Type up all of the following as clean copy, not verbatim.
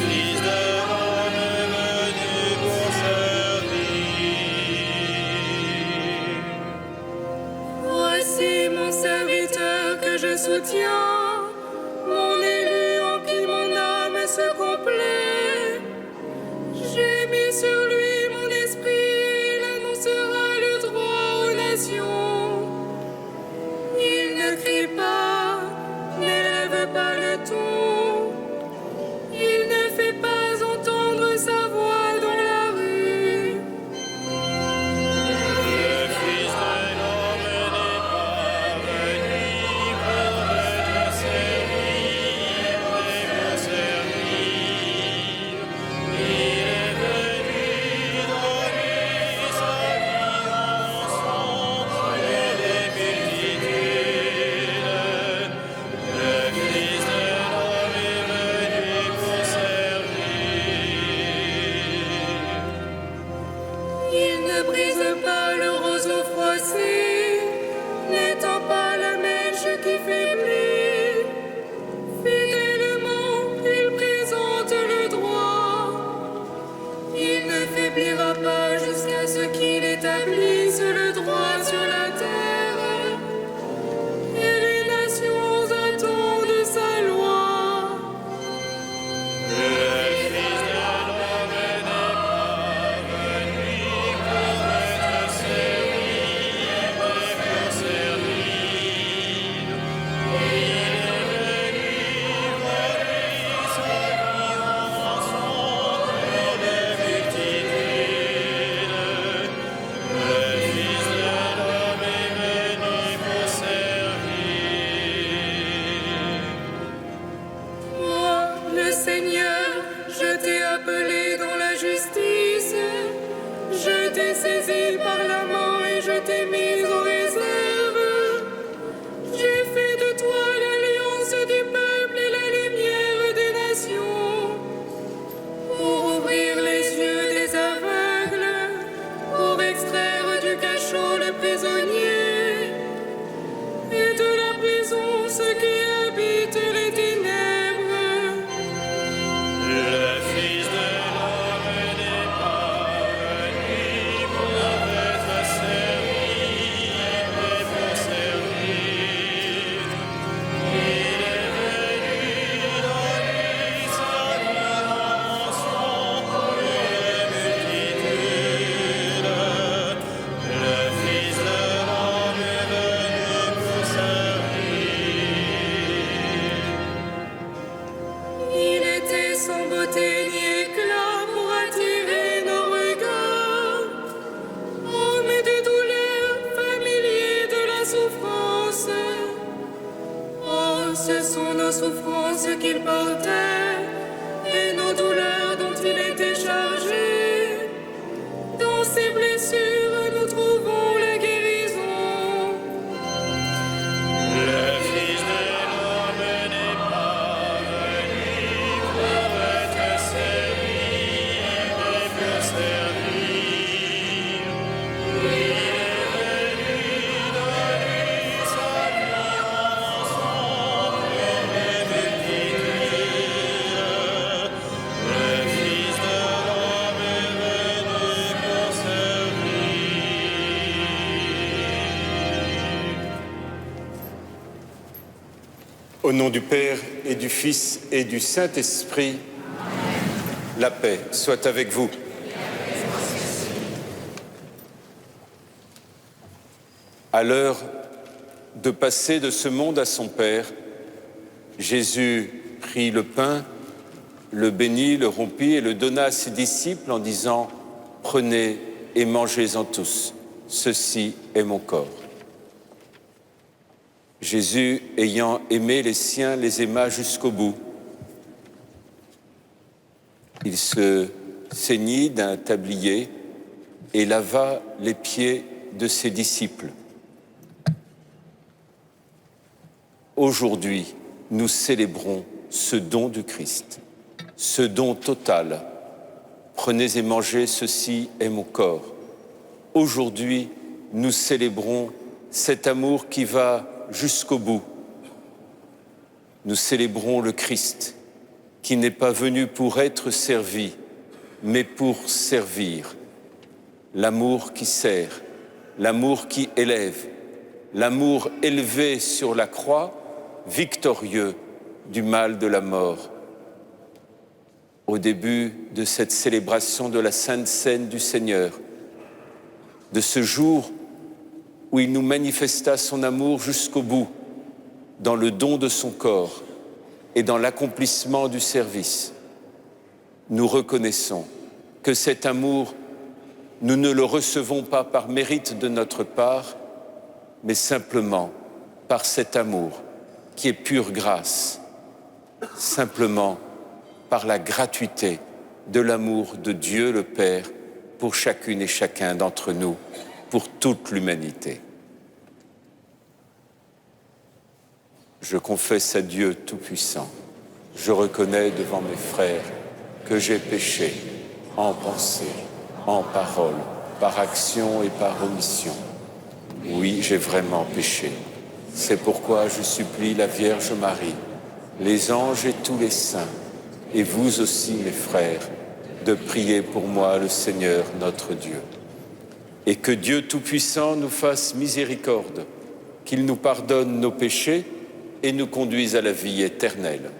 Fils de l'homme est venu pour servir. Voici mon serviteur que je soutiens, mon élu en qui mon âme se complaît. J'ai mis sur lui mon esprit, il annoncera le droit aux nations. Il ne crie pas, n'élève pas le ton, il ne fait pas entendre sa voix dans la rue. Le Fils de l'homme n'est pas venu pour être servi, mais pour servir. Il est venu donner sa vie en sang pour les multitudes. Le Fils de l'homme est venu pour servir. Il ne brise pas le roseau froissé, n'étend pas la mèche qui faiblit. Fidèlement, il présente le droit. Il ne faiblira pas jusqu'à ce qu'il établisse le droit sur la terre. Et les nations attendent sa loi. Le Fils de l'homme n'est pas venu pour être servi, mais pour servir. Il est venu donner sa vie en sang pour les multitudes. Le Fils de l'homme est venu pour servir. Moi, le Seigneur, je t'ai appelé dans la justice. Je t'ai saisi par la main et je t'ai mis en réserve. J'ai fait de toi l'alliance du peuple et la lumière des nations. Pour ouvrir les yeux des aveugles, pour extraire du cachot le prisonnier, et de la prison ceux qui habitent les ténèbres. Le Fils de l'homme n'est pas venu pour être servi, mais pour servir. Il est venu donner sa vie en sang pour les multitudes. Le Fils de l'homme est venu pour servir. Il était sans beauté ni éclat pour attirer nos regards. Homme de douleur, familier de la souffrance. Oh, ce sont nos souffrances qu'il portait et nos douleurs dont il était chargé. Dans ses blessures, nous trouvons la guérison. Le Fils de l'homme n'est pas venu pour être servi, mais pour servir. Il est venu donner sa vie en sang pour les multitudes. Le Fils de l'homme est venu pour servir. Au nom du Père et du Fils et du Saint-Esprit, la paix soit avec vous. À l'heure de passer de ce monde à son Père, Jésus prit le pain, le bénit, le rompit et le donna à ses disciples en disant « Prenez et mangez-en tous, ceci est mon corps ». Jésus, ayant aimé les siens, les aima jusqu'au bout. Il se ceignit d'un tablier et lava les pieds de ses disciples. Aujourd'hui, nous célébrons ce don du Christ, ce don total. Prenez et mangez, ceci est mon corps. Aujourd'hui, nous célébrons cet amour qui va jusqu'au bout. Nous célébrons le Christ qui n'est pas venu pour être servi, mais pour servir. L'amour qui sert, l'amour qui élève, l'amour élevé sur la croix, victorieux du mal de la mort. Au début de cette célébration de la Sainte Seine du Seigneur, de ce jour où il nous manifesta son amour jusqu'au bout, dans le don de son corps et dans l'accomplissement du service, nous reconnaissons que cet amour, nous ne le recevons pas par mérite de notre part, mais simplement par cet amour qui est pure grâce, simplement par la gratuité de l'amour de Dieu le Père pour chacune et chacun d'entre nous, pour toute l'humanité. Je confesse à Dieu Tout-Puissant, je reconnais devant mes frères que j'ai péché en pensée, en parole, par action et par omission. Oui, j'ai vraiment péché. C'est pourquoi je supplie la Vierge Marie, les anges et tous les saints, et vous aussi, mes frères, de prier pour moi le Seigneur notre Dieu. Et que Dieu Tout-Puissant nous fasse miséricorde, qu'il nous pardonne nos péchés et nous conduise à la vie éternelle.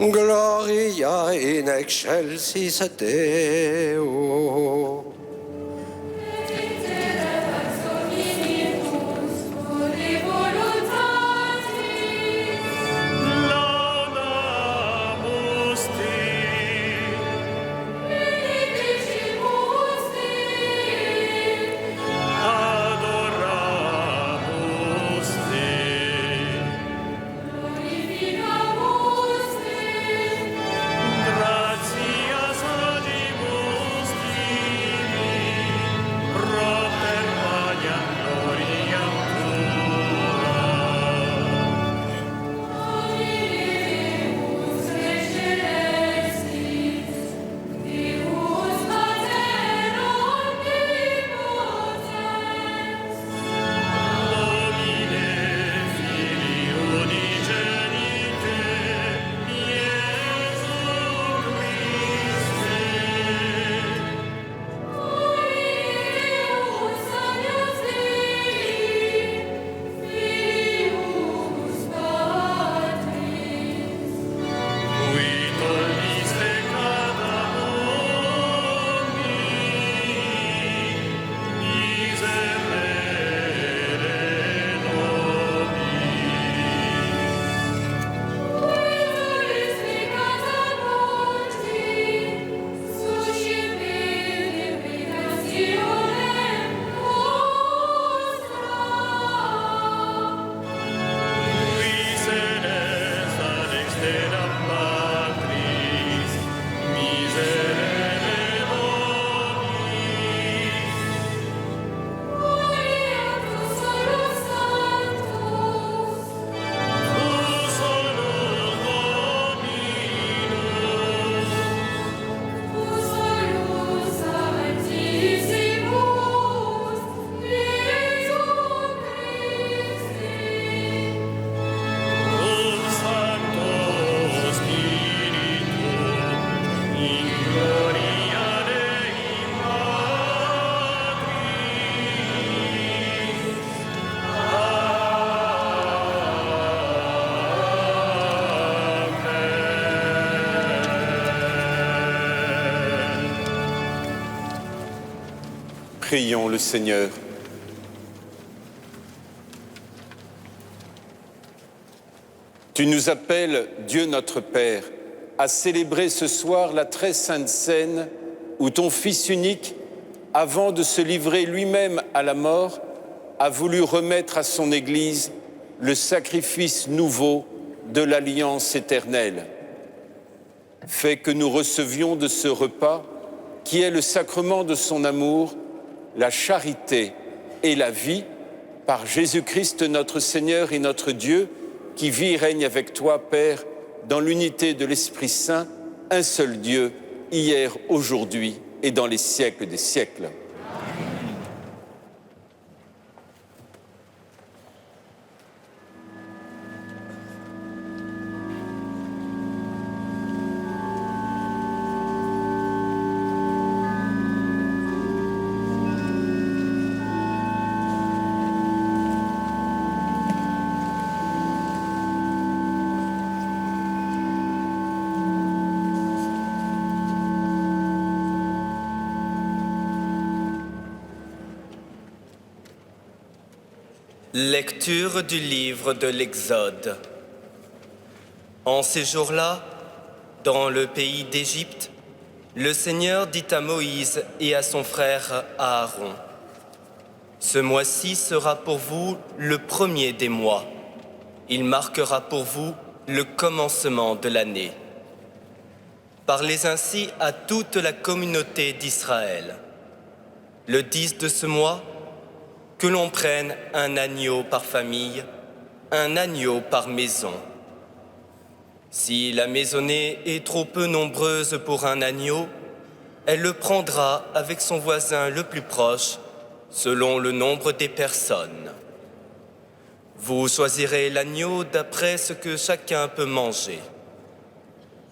Gloria in excelsis Deo. Laudamus Dei, adoramus Dei, gratias adimus Dei. Prions le Seigneur. Tu nous appelles, Dieu notre Père, à célébrer ce soir la très sainte scène où ton Fils unique, avant de se livrer lui-même à la mort, a voulu remettre à son Église le sacrifice nouveau de l'alliance éternelle. Fais que nous recevions de ce repas, qui est le sacrement de son amour, la charité et la vie, par Jésus-Christ notre Seigneur et notre Dieu, qui vit et règne avec toi, Père, dans l'unité de l'Esprit Saint, un seul Dieu, hier, aujourd'hui et dans les siècles des siècles. Lecture du livre de l'Exode. En ces jours-là, dans le pays d'Égypte, le Seigneur dit à Moïse et à son frère Aaron : « Ce mois-ci sera pour vous le premier des mois. Il marquera pour vous le commencement de l'année. Parlez ainsi à toute la communauté d'Israël. Le 10 de ce mois, que l'on prenne un agneau par famille, un agneau par maison. Si la maisonnée est trop peu nombreuse pour un agneau, elle le prendra avec son voisin le plus proche, selon le nombre des personnes. Vous choisirez l'agneau d'après ce que chacun peut manger.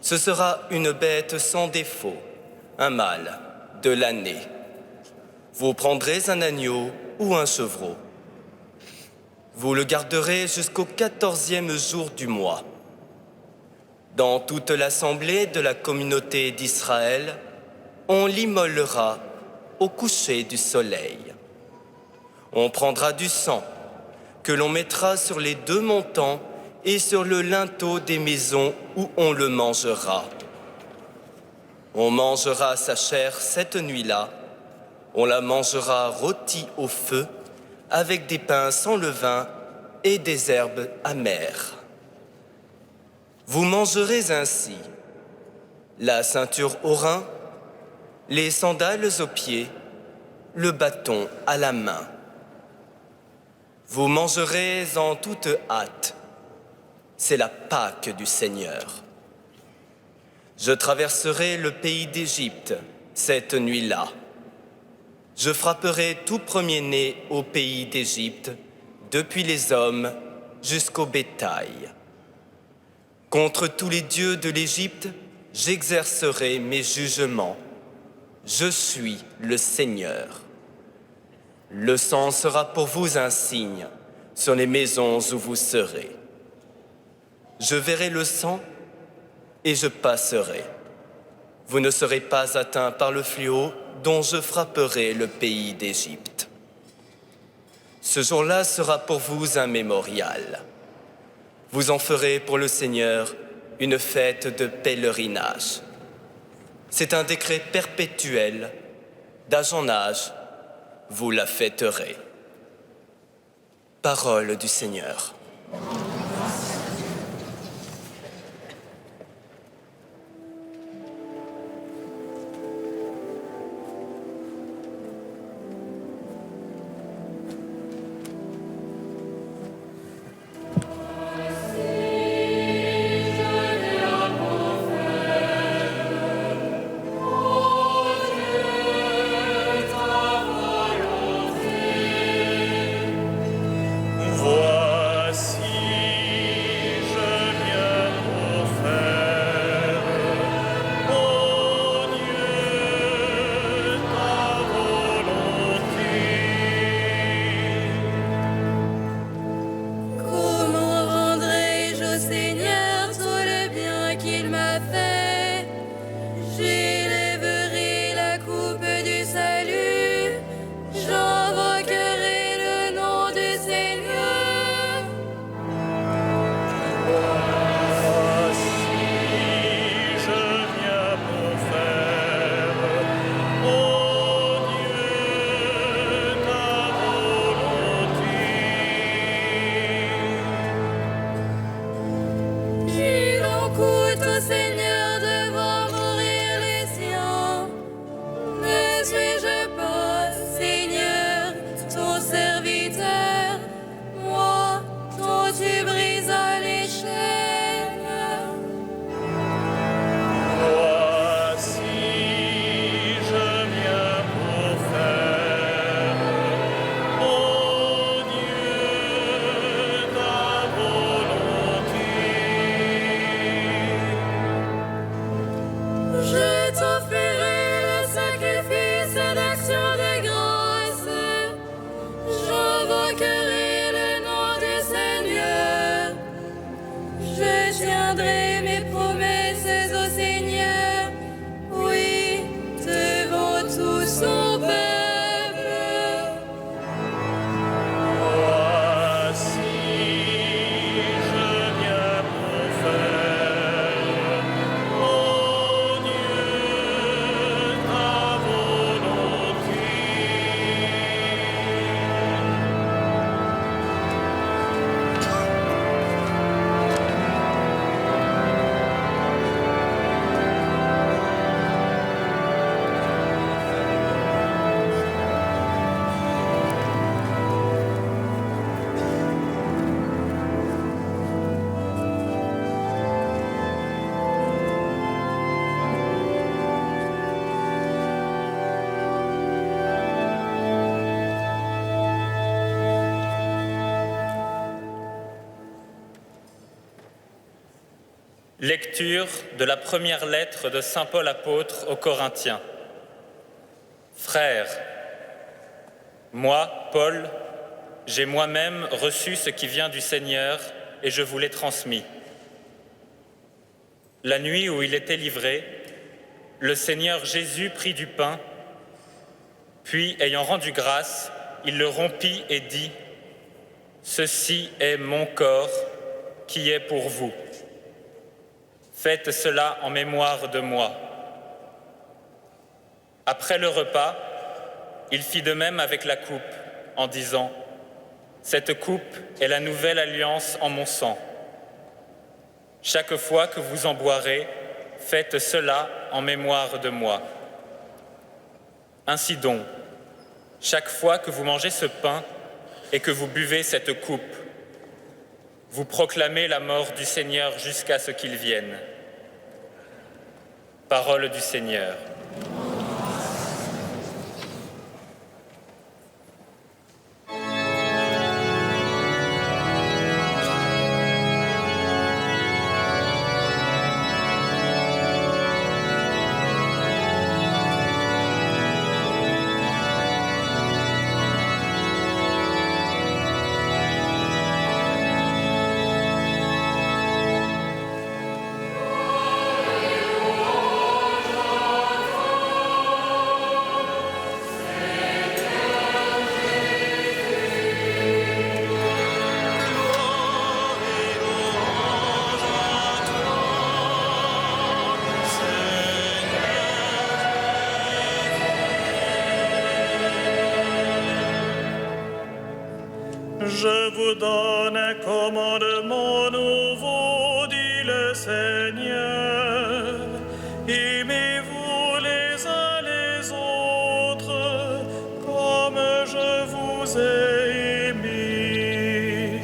Ce sera une bête sans défaut, un mâle de l'année. Vous prendrez un agneau ou un chevreau. Vous le garderez jusqu'au 14e jour du mois. Dans toute l'assemblée de la communauté d'Israël, on l'immolera au coucher du soleil. On prendra du sang que l'on mettra sur les 2 montants et sur le linteau des maisons où on le mangera. On mangera sa chair cette nuit-là. On la mangera rôtie au feu, avec des pains sans levain et des herbes amères. Vous mangerez ainsi la ceinture aux reins, les sandales aux pieds, le bâton à la main. Vous mangerez en toute hâte. C'est la Pâque du Seigneur. Je traverserai le pays d'Égypte cette nuit-là. Je frapperai tout premier-né au pays d'Égypte, depuis les hommes jusqu'au bétail. Contre tous les dieux de l'Égypte, j'exercerai mes jugements. Je suis le Seigneur. Le sang sera pour vous un signe sur les maisons où vous serez. Je verrai le sang et je passerai. Vous ne serez pas atteints par le fléau dont je frapperai le pays d'Égypte. Ce jour-là sera pour vous un mémorial. Vous en ferez pour le Seigneur une fête de pèlerinage. C'est un décret perpétuel. D'âge en âge, vous la fêterez. Parole du Seigneur. Voici suis-je pas, Seigneur, ton serviteur? Moi, dont tu brisas les chaînes. Voici, je viens pour faire, ô Dieu, ta volonté. Je t'offrirai le sacrifice d'action de grâce. J'invoquerai le nom du Seigneur. Je tiendrai mes promesses au Seigneur. Oui, devant tout son peuple. Voici, je viens pour faire, ô Dieu, ta volonté. Lecture de la première lettre de saint Paul apôtre aux Corinthiens. Frères, moi, Paul, j'ai moi-même reçu ce qui vient du Seigneur et je vous l'ai transmis. La nuit où il était livré, le Seigneur Jésus prit du pain, puis, ayant rendu grâce, il le rompit et dit : « Ceci est mon corps qui est pour vous. Faites cela en mémoire de moi. » Après le repas, il fit de même avec la coupe, en disant : « Cette coupe est la nouvelle alliance en mon sang. Chaque fois que vous en boirez, faites cela en mémoire de moi. Ainsi donc, chaque fois que vous mangez ce pain et que vous buvez cette coupe, vous proclamez la mort du Seigneur jusqu'à ce qu'il vienne. » Parole du Seigneur. Je vous donne un commandement nouveau, dit le Seigneur. Aimez-vous les uns les autres, comme je vous ai aimés.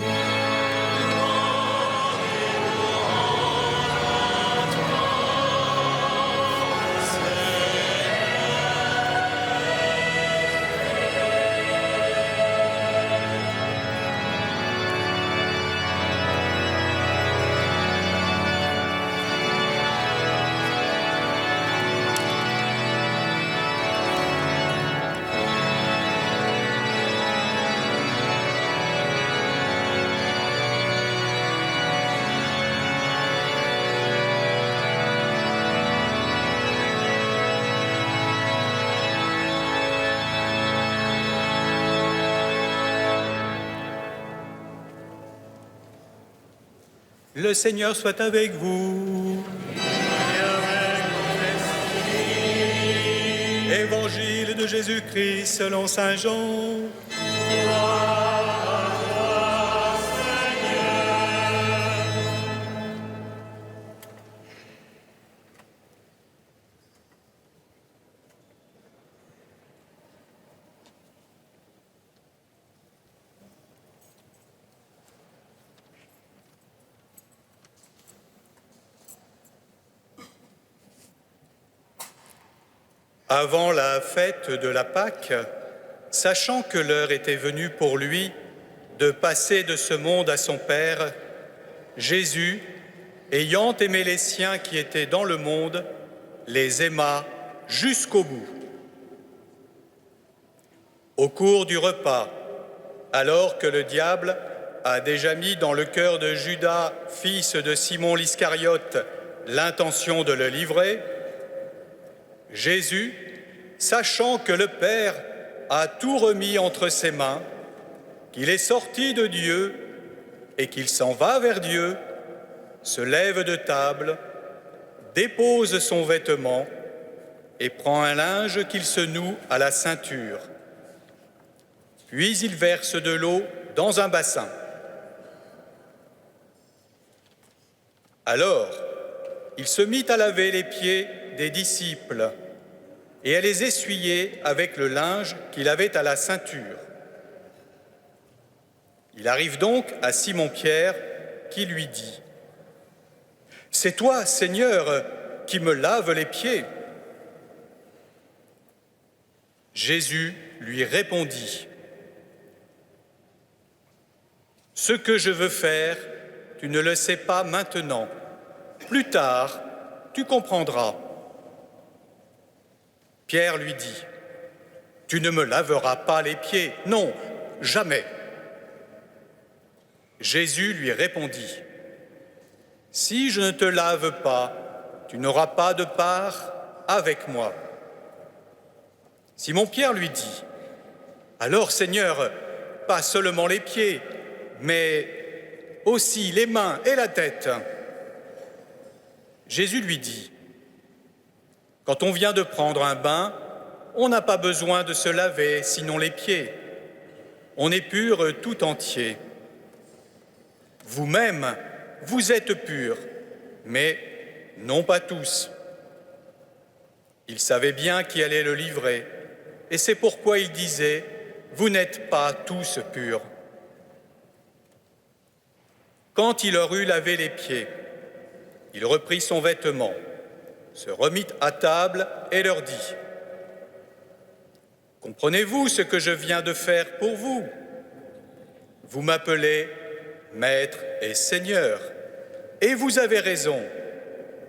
Le Seigneur soit avec vous. Évangile de Jésus-Christ selon saint Jean. Avant la fête de la Pâque, sachant que l'heure était venue pour lui de passer de ce monde à son Père, Jésus, ayant aimé les siens qui étaient dans le monde, les aima jusqu'au bout. Au cours du repas, alors que le diable a déjà mis dans le cœur de Judas, fils de Simon l'Iscariote, l'intention de le livrer, Jésus, sachant que le Père a tout remis entre ses mains, qu'il est sorti de Dieu et qu'il s'en va vers Dieu, se lève de table, dépose son vêtement et prend un linge qu'il se noue à la ceinture. Puis il verse de l'eau dans un bassin. Alors, il se mit à laver les pieds des disciples et à les essuyer avec le linge qu'il avait à la ceinture. Il arrive donc à Simon-Pierre qui lui dit : « C'est toi, Seigneur, qui me laves les pieds. » Jésus lui répondit : « Ce que je veux faire, tu ne le sais pas maintenant. Plus tard, tu comprendras. » Pierre lui dit : « Tu ne me laveras pas les pieds, non, jamais. » Jésus lui répondit : « Si je ne te lave pas, tu n'auras pas de part avec moi. » Simon-Pierre lui dit : « Alors, Seigneur, pas seulement les pieds, mais aussi les mains et la tête. » Jésus lui dit : « Quand on vient de prendre un bain, on n'a pas besoin de se laver, sinon les pieds. On est pur tout entier. Vous-même, vous êtes purs, mais non pas tous. » Il savait bien qui allait le livrer, et c'est pourquoi il disait : « Vous n'êtes pas tous purs. » Quand il leur eut lavé les pieds, il reprit son vêtement, se remit à table et leur dit : « Comprenez-vous ce que je viens de faire pour vous ? Vous m'appelez Maître et Seigneur, et vous avez raison,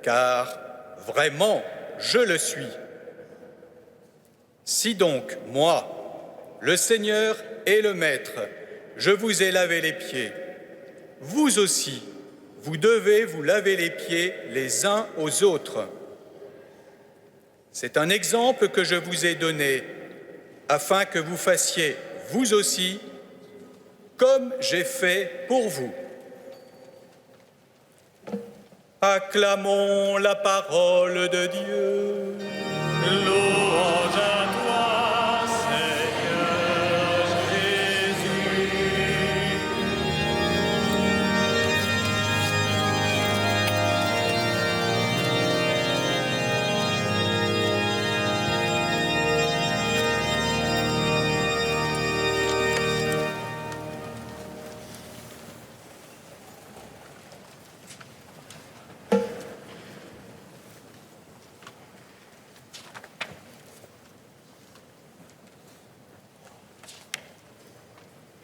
car vraiment je le suis. Si donc, moi, le Seigneur et le Maître, je vous ai lavé les pieds, vous aussi, vous devez vous laver les pieds les uns aux autres. C'est un exemple que je vous ai donné, afin que vous fassiez, vous aussi, comme j'ai fait pour vous. » Acclamons la parole de Dieu. Louange à toi, Seigneur Jésus.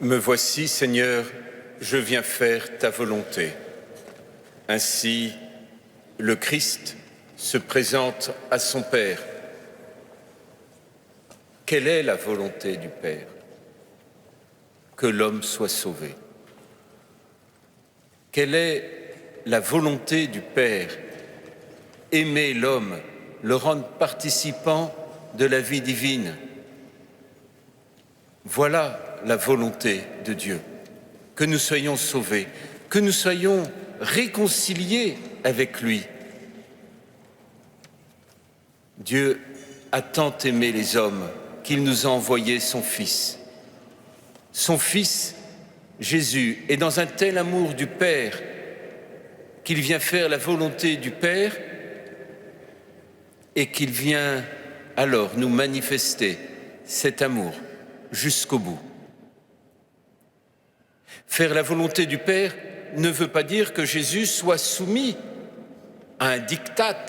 Me voici, Seigneur, je viens faire ta volonté. Ainsi, le Christ se présente à son Père. Quelle est la volonté du Père ? Que l'homme soit sauvé. Quelle est la volonté du Père ? Aimer l'homme, le rendre participant de la vie divine. Voilà la volonté de Dieu, que nous soyons sauvés, que nous soyons réconciliés avec lui. Dieu a tant aimé les hommes qu'il nous a envoyé son Fils. Son Fils, Jésus, est dans un tel amour du Père qu'il vient faire la volonté du Père et qu'il vient alors nous manifester cet amour jusqu'au bout. Faire la volonté du Père ne veut pas dire que Jésus soit soumis à un diktat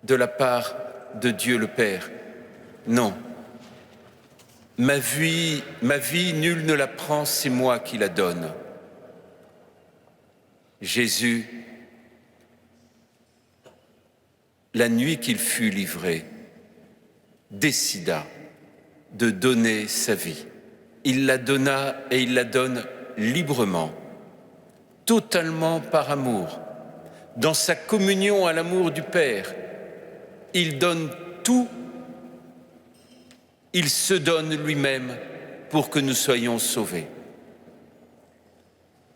de la part de Dieu le Père. Non. Ma vie, nul ne la prend, c'est moi qui la donne. Jésus, la nuit qu'il fut livré, décida de donner sa vie. Il la donna et il la donne librement, totalement par amour. Dans sa communion à l'amour du Père, il donne tout, il se donne lui-même pour que nous soyons sauvés.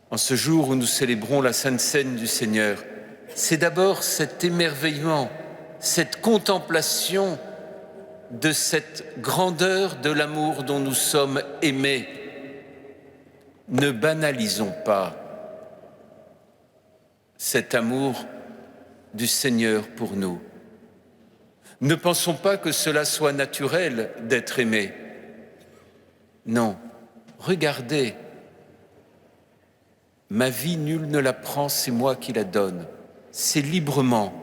En ce jour où nous célébrons la Sainte Seine du Seigneur, c'est d'abord cet émerveillement, cette contemplation de cette grandeur de l'amour dont nous sommes aimés. Ne banalisons pas cet amour du Seigneur pour nous. Ne pensons pas que cela soit naturel d'être aimé. Non, regardez, ma vie, nul ne la prend, c'est moi qui la donne. C'est librement.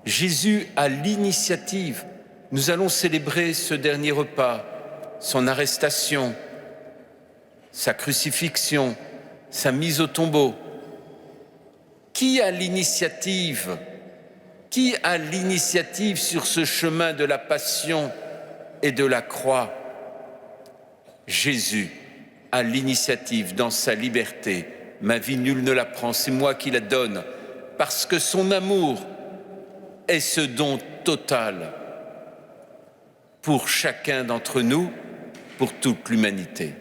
Jésus a l'initiative. Nous allons célébrer ce dernier repas, son arrestation, sa crucifixion, sa mise au tombeau. Qui a l'initiative? Qui a l'initiative sur ce chemin de la passion et de la croix? Jésus a l'initiative dans sa liberté. Ma vie, nul ne la prend, c'est moi qui la donne, parce que son amour est ce don total pour chacun d'entre nous, pour toute l'humanité.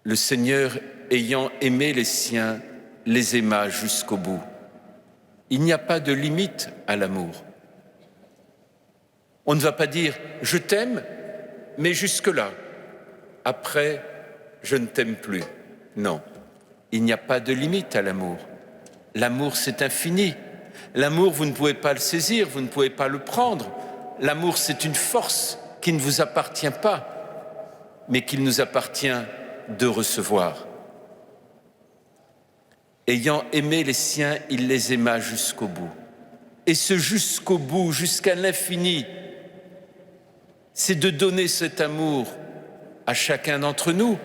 Le Seigneur, ayant aimé les siens, les aima jusqu'au bout. Il n'y a pas de limite à l'amour. On ne va pas dire « je t'aime », mais jusque-là. Après, je ne t'aime plus. Non, il n'y a pas de limite à l'amour. L'amour, c'est infini. L'amour, vous ne pouvez pas le saisir, vous ne pouvez pas le prendre. L'amour, c'est une force qui ne vous appartient pas, mais qu'il nous appartient de recevoir. Ayant aimé les siens, il les aima jusqu'au bout. Et ce jusqu'au bout, jusqu'à l'infini, c'est de donner cet amour à chacun d'entre nous,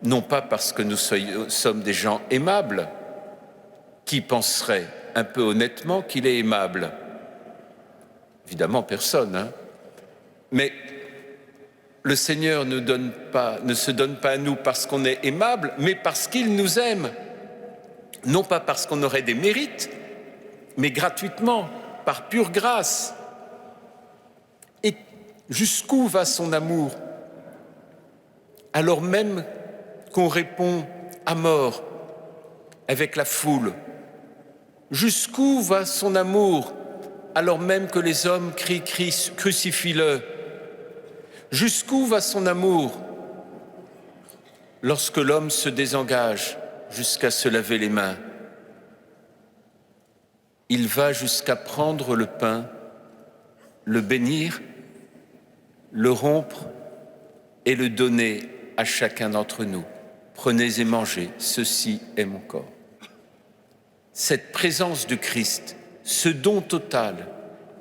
non pas parce que nous sommes des gens aimables. Qui penserait un peu honnêtement qu'il est aimable? Évidemment, personne, hein. Mais le Seigneur ne se donne pas à nous parce qu'on est aimable, mais parce qu'il nous aime. Non pas parce qu'on aurait des mérites, mais gratuitement, par pure grâce. Et jusqu'où va son amour? Alors même qu'on répond à mort avec la foule. Jusqu'où va son amour alors même que les hommes crient « Crucifie-le » ? Jusqu'où va son amour lorsque l'homme se désengage jusqu'à se laver les mains? Il va jusqu'à prendre le pain, le bénir, le rompre et le donner à chacun d'entre nous. Prenez et mangez, ceci est mon corps. Cette présence du Christ, ce don total,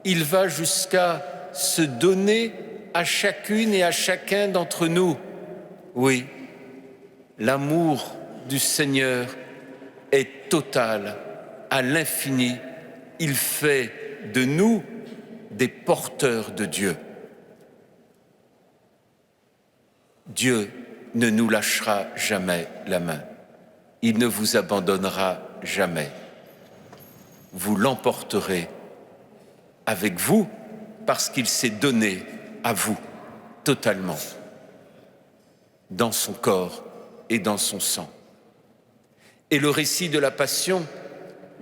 il va jusqu'à se donner à chacune et à chacun d'entre nous. Oui, l'amour du Seigneur est total, à l'infini. Il fait de nous des porteurs de Dieu. Dieu ne nous lâchera jamais la main. Il ne vous abandonnera jamais. Vous l'emporterez avec vous parce qu'il s'est donné à vous totalement, dans son corps et dans son sang. Et le récit de la Passion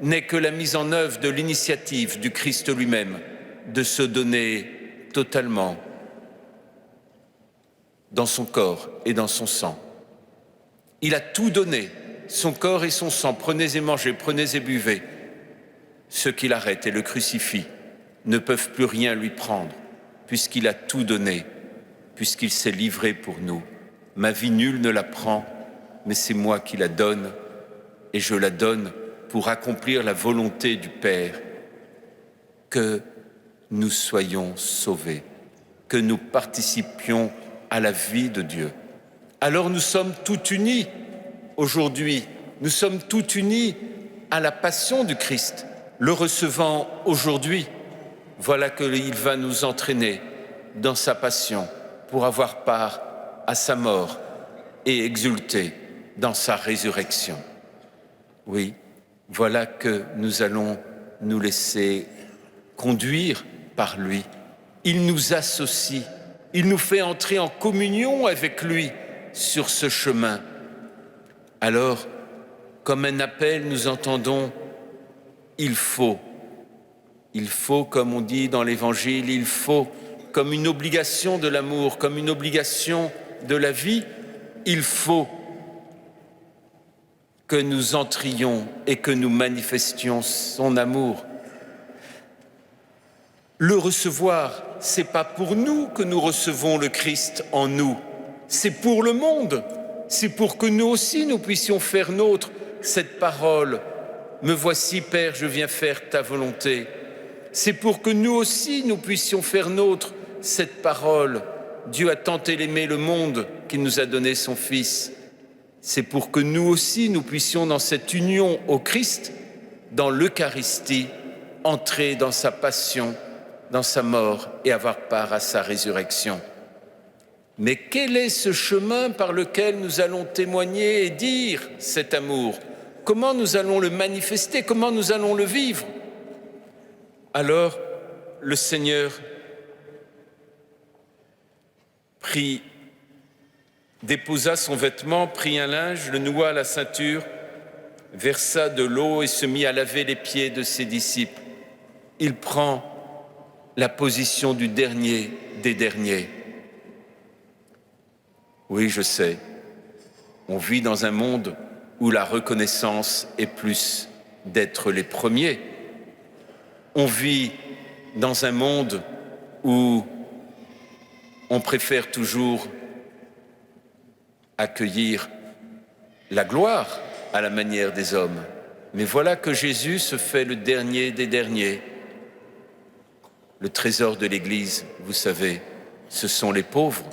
n'est que la mise en œuvre de l'initiative du Christ lui-même de se donner totalement dans son corps et dans son sang. Il a tout donné, son corps et son sang. Prenez et mangez, prenez et buvez. Ceux qui l'arrêtent et le crucifient ne peuvent plus rien lui prendre, puisqu'il a tout donné, puisqu'il s'est livré pour nous. Ma vie, nul ne la prend, mais c'est moi qui la donne, et je la donne pour accomplir la volonté du Père, que nous soyons sauvés, que nous participions à la vie de Dieu. Alors nous sommes tous unis aujourd'hui, nous sommes tous unis à la passion du Christ, le recevant aujourd'hui. Voilà qu'il va nous entraîner dans sa passion pour avoir part à sa mort et exulter dans sa résurrection. Oui, voilà que nous allons nous laisser conduire par lui. Il nous associe, il nous fait entrer en communion avec lui sur ce chemin. Alors, comme un appel, nous entendons « il faut », comme on dit dans l'Évangile, il faut, comme une obligation de l'amour, comme une obligation de la vie, il faut que nous entrions et que nous manifestions son amour. Le recevoir, c'est pas pour nous que nous recevons le Christ en nous, c'est pour le monde, c'est pour que nous aussi nous puissions faire nôtre cette parole. Me voici, Père, je viens faire ta volonté. C'est pour que nous aussi nous puissions faire nôtre cette parole. Dieu a tant aimé le monde qu'il nous a donné son Fils. C'est pour que nous aussi nous puissions dans cette union au Christ, dans l'Eucharistie, entrer dans sa passion, dans sa mort et avoir part à sa résurrection. Mais quel est ce chemin par lequel nous allons témoigner et dire cet amour? Comment nous allons le manifester? Comment nous allons le vivre? Alors, le Seigneur déposa son vêtement, prit un linge, le noua à la ceinture, versa de l'eau et se mit à laver les pieds de ses disciples. Il prend la position du dernier des derniers. Oui, je sais, on vit dans un monde où la reconnaissance est plus d'être les premiers. On vit dans un monde où on préfère toujours accueillir la gloire à la manière des hommes. Mais voilà que Jésus se fait le dernier des derniers. Le trésor de l'Église, vous savez, ce sont les pauvres.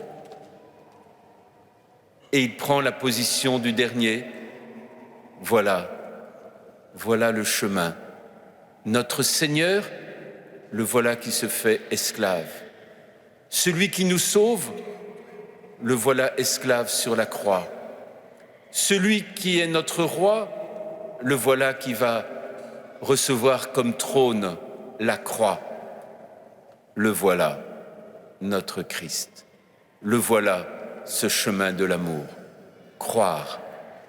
Et il prend la position du dernier. Voilà le chemin. Notre Seigneur, le voilà qui se fait esclave. Celui qui nous sauve, le voilà esclave sur la croix. Celui qui est notre roi, le voilà qui va recevoir comme trône la croix. Le voilà, notre Christ. Le voilà, ce chemin de l'amour. Croire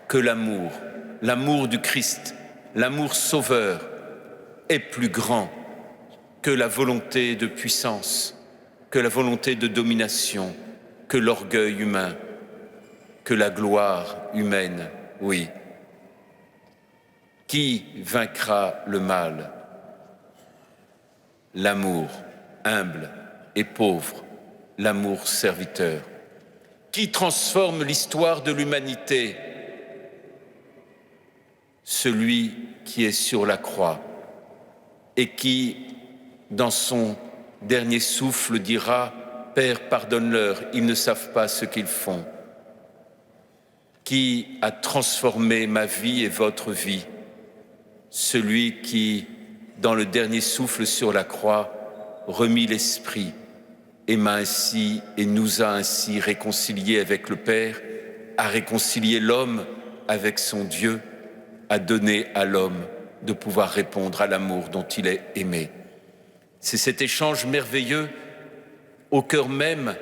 que l'amour du Christ, l'amour sauveur, est plus grand que la volonté de puissance, que la volonté de domination, que l'orgueil humain, que la gloire humaine, oui. Qui vaincra le mal? L'amour humble et pauvre, l'amour serviteur. Qui transforme l'histoire de l'humanité? Celui qui est sur la croix et qui, dans son dernier souffle, dira « Père, pardonne-leur, ils ne savent pas ce qu'ils font ». Qui a transformé ma vie et votre vie? Celui qui, dans le dernier souffle sur la croix, remit l'esprit et m'a ainsi et nous a ainsi réconciliés avec le Père, a réconcilié l'homme avec son Dieu, a donné à l'homme de pouvoir répondre à l'amour dont il est aimé. C'est cet échange merveilleux au cœur même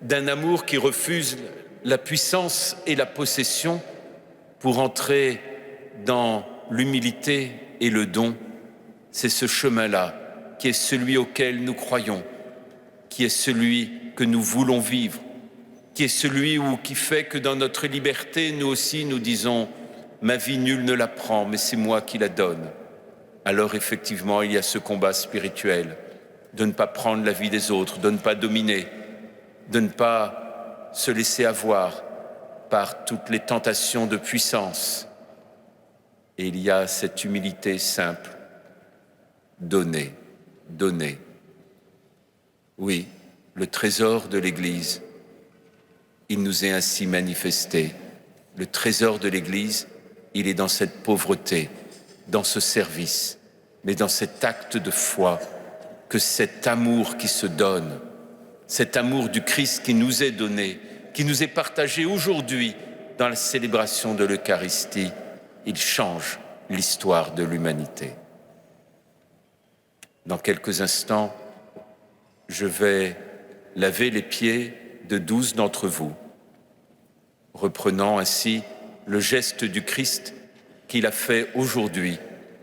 d'un amour qui refuse la puissance et la possession pour entrer dans l'humilité et le don. C'est ce chemin-là qui est celui auquel nous croyons, qui est celui que nous voulons vivre, qui est celui qui fait que dans notre liberté, nous aussi nous disons « ma vie, nul ne la prend, mais c'est moi qui la donne ». Alors effectivement, il y a ce combat spirituel de ne pas prendre la vie des autres, de ne pas dominer, de ne pas se laisser avoir par toutes les tentations de puissance, Et il y a cette humilité simple. Donner, donner. Oui, le trésor de l'Église, il nous est ainsi manifesté. Le trésor de l'Église, il est dans cette pauvreté, dans ce service, mais dans cet acte de foi, que cet amour qui se donne, cet amour du Christ qui nous est donné, qui nous est partagé aujourd'hui dans la célébration de l'Eucharistie, il change l'histoire de l'humanité. Dans quelques instants, je vais laver les pieds de 12 d'entre vous, reprenant ainsi le geste du Christ qu'il a fait aujourd'hui,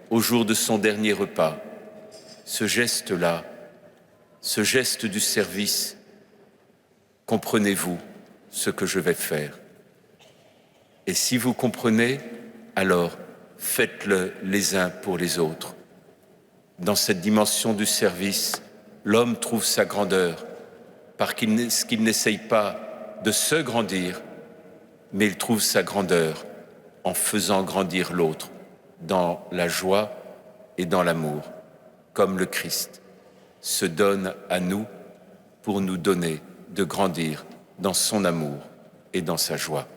au jour de son dernier repas. Ce geste-là, ce geste du service, comprenez-vous ce que je vais faire? Et si vous comprenez, alors faites-le les uns pour les autres. Dans cette dimension du service, l'homme trouve sa grandeur, parce qu'il n'essaye pas de se grandir, mais il trouve sa grandeur en faisant grandir l'autre dans la joie et dans l'amour, comme le Christ se donne à nous pour nous donner de grandir dans son amour et dans sa joie.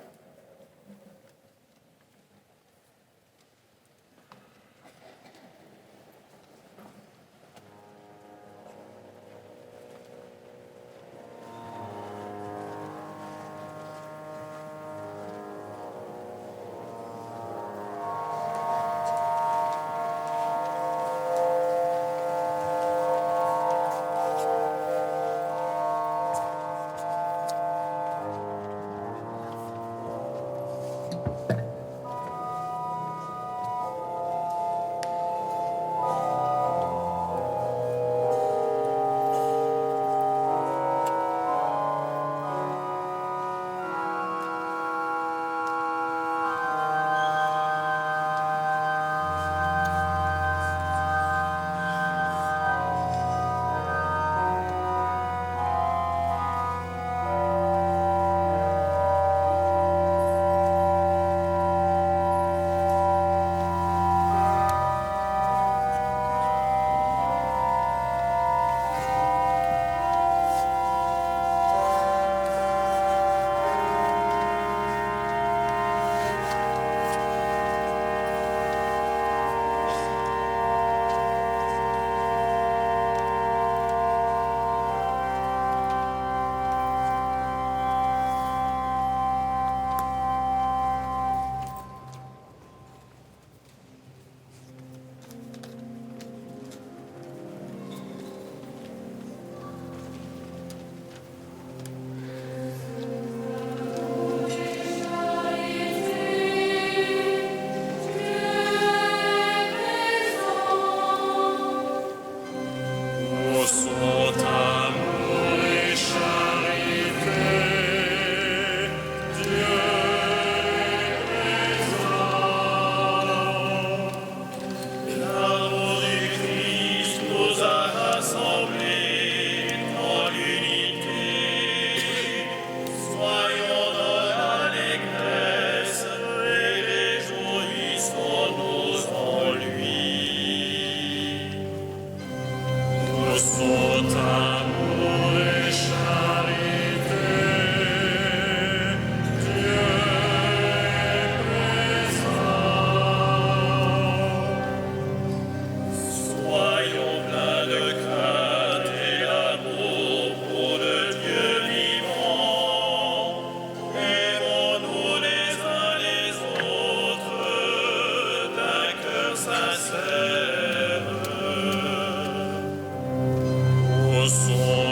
Au son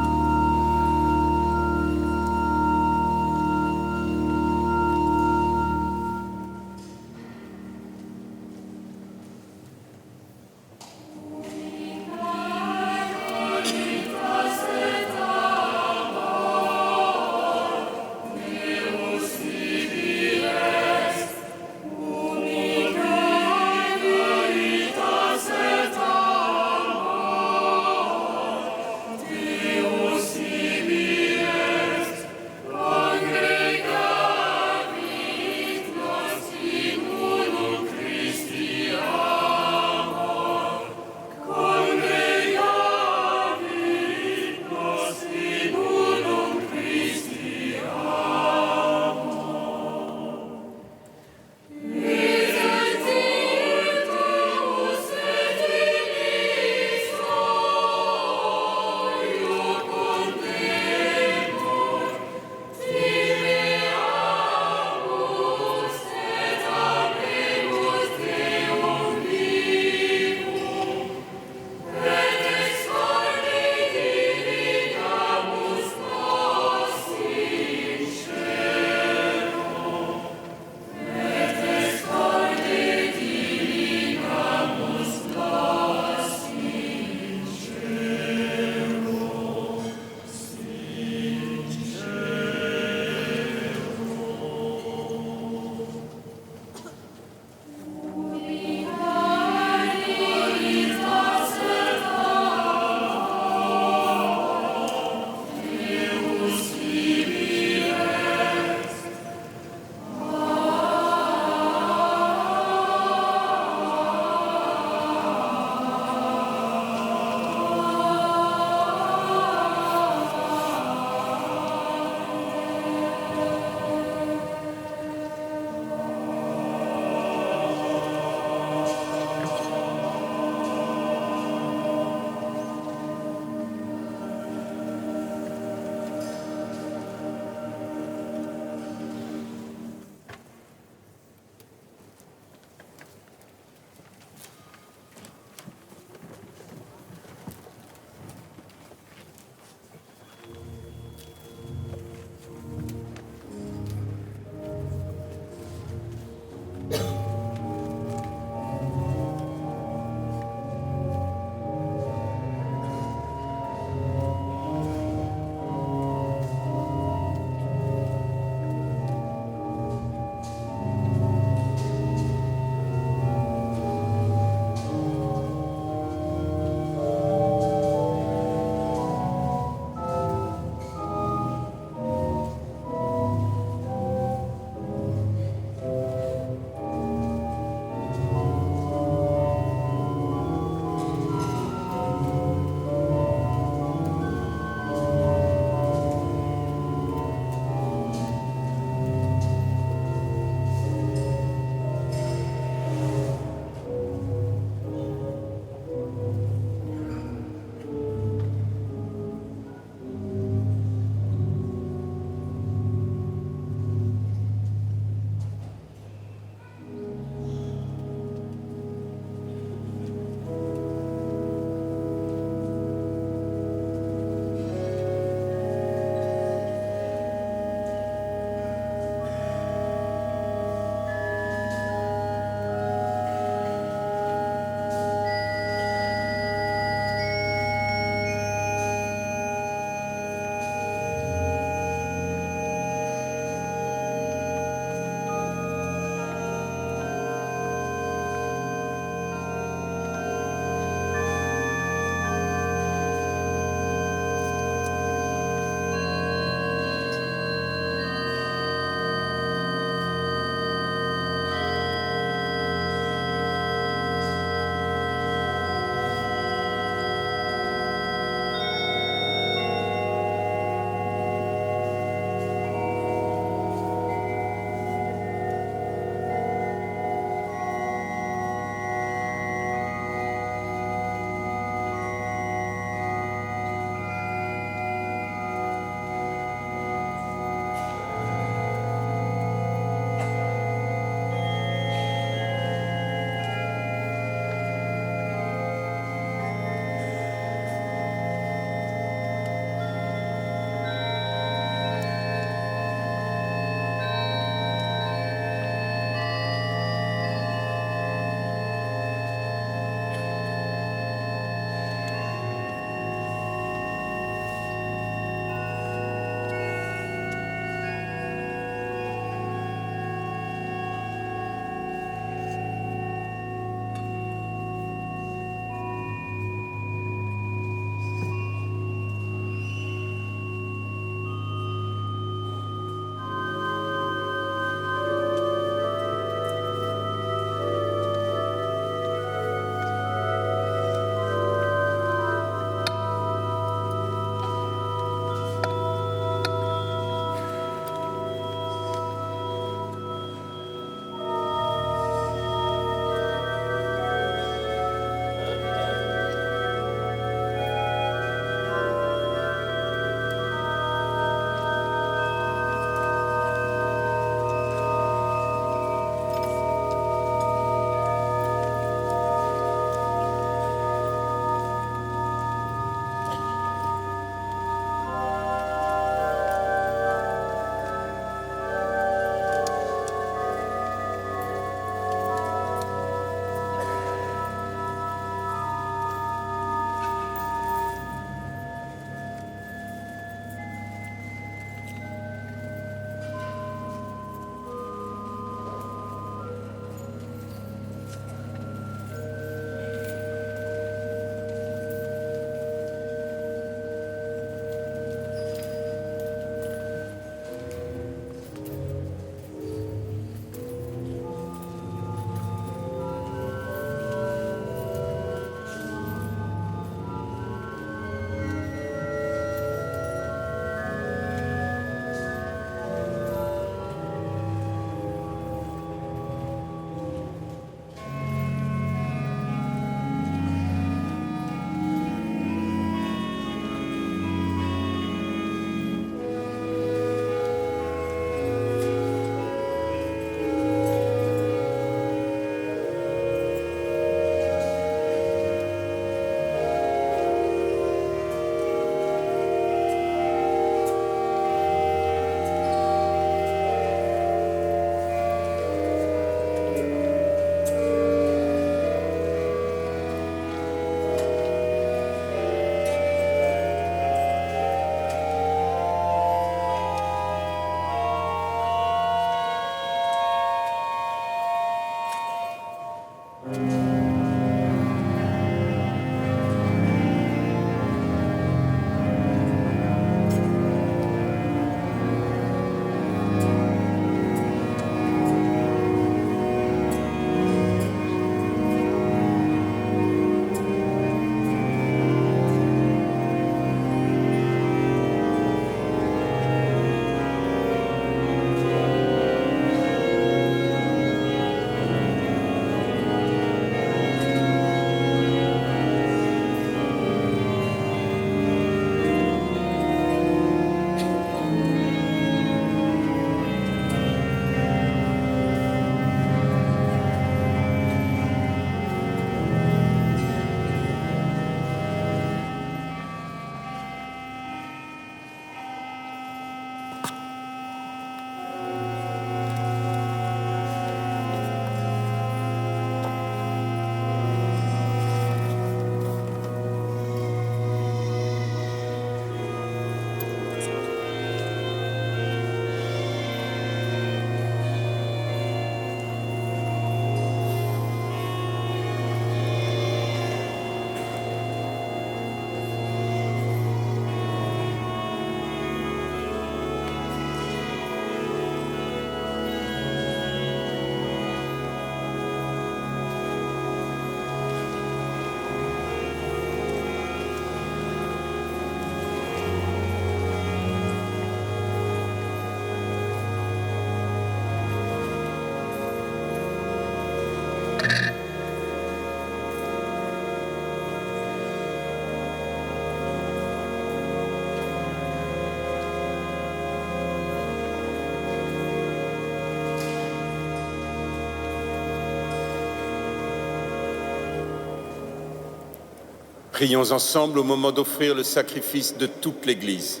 Prions ensemble au moment d'offrir le sacrifice de toute l'Église.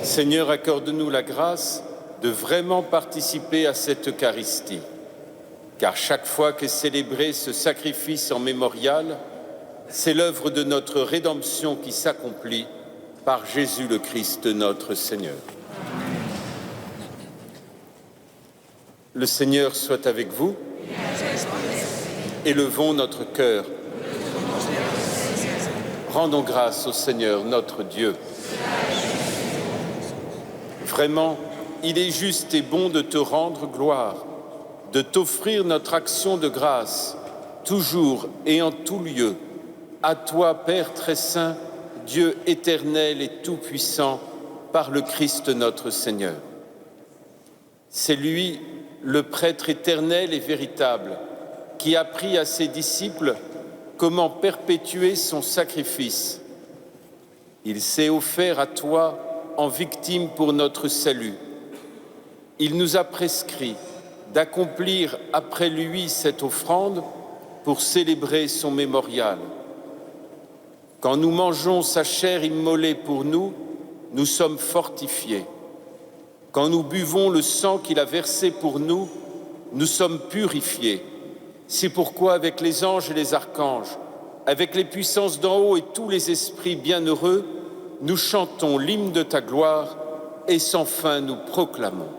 Seigneur, accorde-nous la grâce de vraiment participer à cette Eucharistie, car chaque fois qu'est célébré ce sacrifice en mémorial, c'est l'œuvre de notre rédemption qui s'accomplit par Jésus le Christ notre Seigneur. Le Seigneur soit avec vous. Élevons notre cœur. Rendons grâce au Seigneur notre Dieu. Vraiment, il est juste et bon de te rendre gloire, de t'offrir notre action de grâce, toujours et en tout lieu, à toi, Père très saint, Dieu éternel et tout-puissant, par le Christ notre Seigneur. C'est lui, le prêtre éternel et véritable, qui a appris à ses disciples comment perpétuer son sacrifice. Il s'est offert à toi en victime pour notre salut. Il nous a prescrit d'accomplir après lui cette offrande pour célébrer son mémorial. Quand nous mangeons sa chair immolée pour nous, nous sommes fortifiés. Quand nous buvons le sang qu'il a versé pour nous, nous sommes purifiés. C'est pourquoi, avec les anges et les archanges, avec les puissances d'en haut et tous les esprits bienheureux, nous chantons l'hymne de ta gloire et sans fin nous proclamons.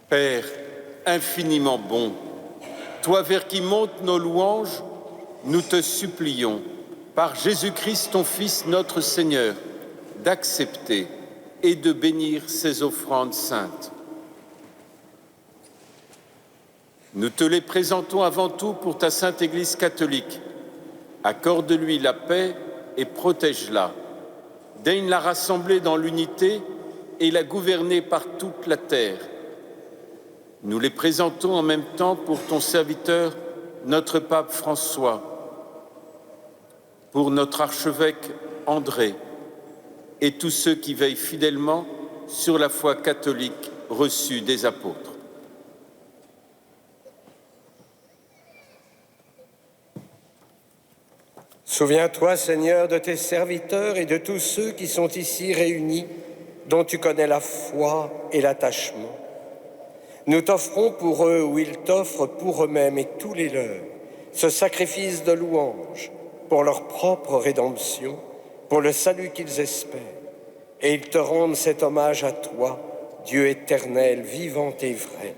Père infiniment bon, toi vers qui montent nos louanges, nous te supplions, par Jésus-Christ ton Fils notre Seigneur, d'accepter et de bénir ces offrandes saintes. Nous te les présentons avant tout pour ta Sainte Église catholique. Accorde-lui la paix et protège-la. Daigne la rassembler dans l'unité et la gouverner par toute la terre. Nous les présentons en même temps pour ton serviteur, notre pape François, pour notre archevêque André et tous ceux qui veillent fidèlement sur la foi catholique reçue des apôtres. Souviens-toi, Seigneur, de tes serviteurs et de tous ceux qui sont ici réunis, dont tu connais la foi et l'attachement. Nous t'offrons pour eux, ou ils t'offrent pour eux-mêmes et tous les leurs, ce sacrifice de louange pour leur propre rédemption, pour le salut qu'ils espèrent. Et ils te rendent cet hommage à toi, Dieu éternel, vivant et vrai.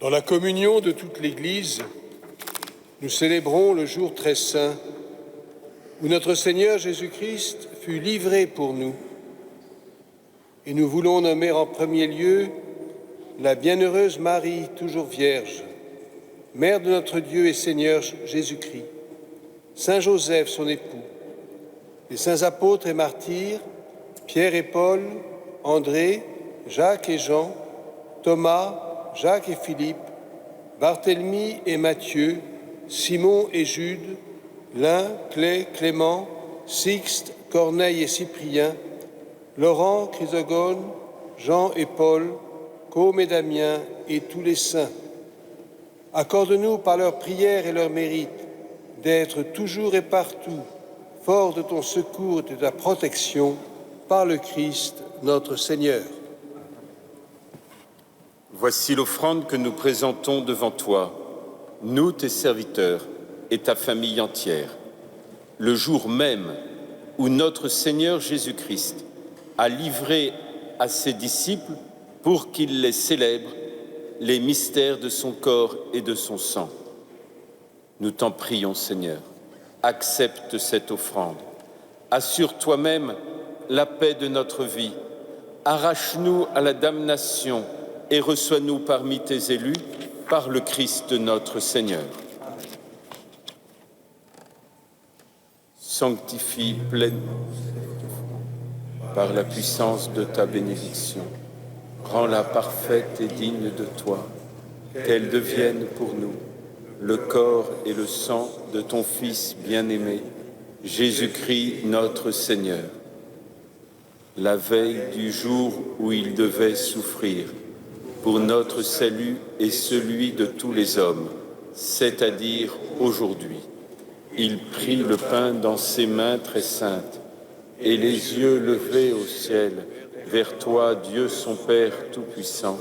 Dans la communion de toute l'Église, nous célébrons le jour très saint où notre Seigneur Jésus-Christ fut livré pour nous. Et nous voulons nommer en premier lieu la bienheureuse Marie, toujours vierge, Mère de notre Dieu et Seigneur Jésus-Christ, Saint Joseph, son époux, les saints apôtres et martyrs, Pierre et Paul, André, Jacques et Jean, Thomas, Jacques et Philippe, Barthélemy et Matthieu, Simon et Jude, Lin, Clé, Clément, Sixte, Corneille et Cyprien, Laurent, Chrysogone, Jean et Paul, Côme et Damien et tous les saints. Accorde-nous par leurs prières et leurs mérites d'être toujours et partout forts de ton secours et de ta protection par le Christ notre Seigneur. Voici l'offrande que nous présentons devant toi, nous, tes serviteurs, et ta famille entière, le jour même où notre Seigneur Jésus-Christ a livré à ses disciples, pour qu'ils les célèbrent, les mystères de son corps et de son sang. Nous t'en prions, Seigneur, accepte cette offrande. Assure toi-même la paix de notre vie. Arrache-nous à la damnation et reçois-nous parmi tes élus par le Christ notre Seigneur. Sanctifie pleinement par la puissance de ta bénédiction. Rends-la parfaite et digne de toi, qu'elle devienne pour nous le corps et le sang de ton Fils bien-aimé, Jésus-Christ notre Seigneur. La veille du jour où il devait souffrir, pour notre salut et celui de tous les hommes, c'est-à-dire aujourd'hui. Il prit le pain dans ses mains très saintes, et les yeux levés au ciel, vers toi, Dieu son Père Tout-Puissant.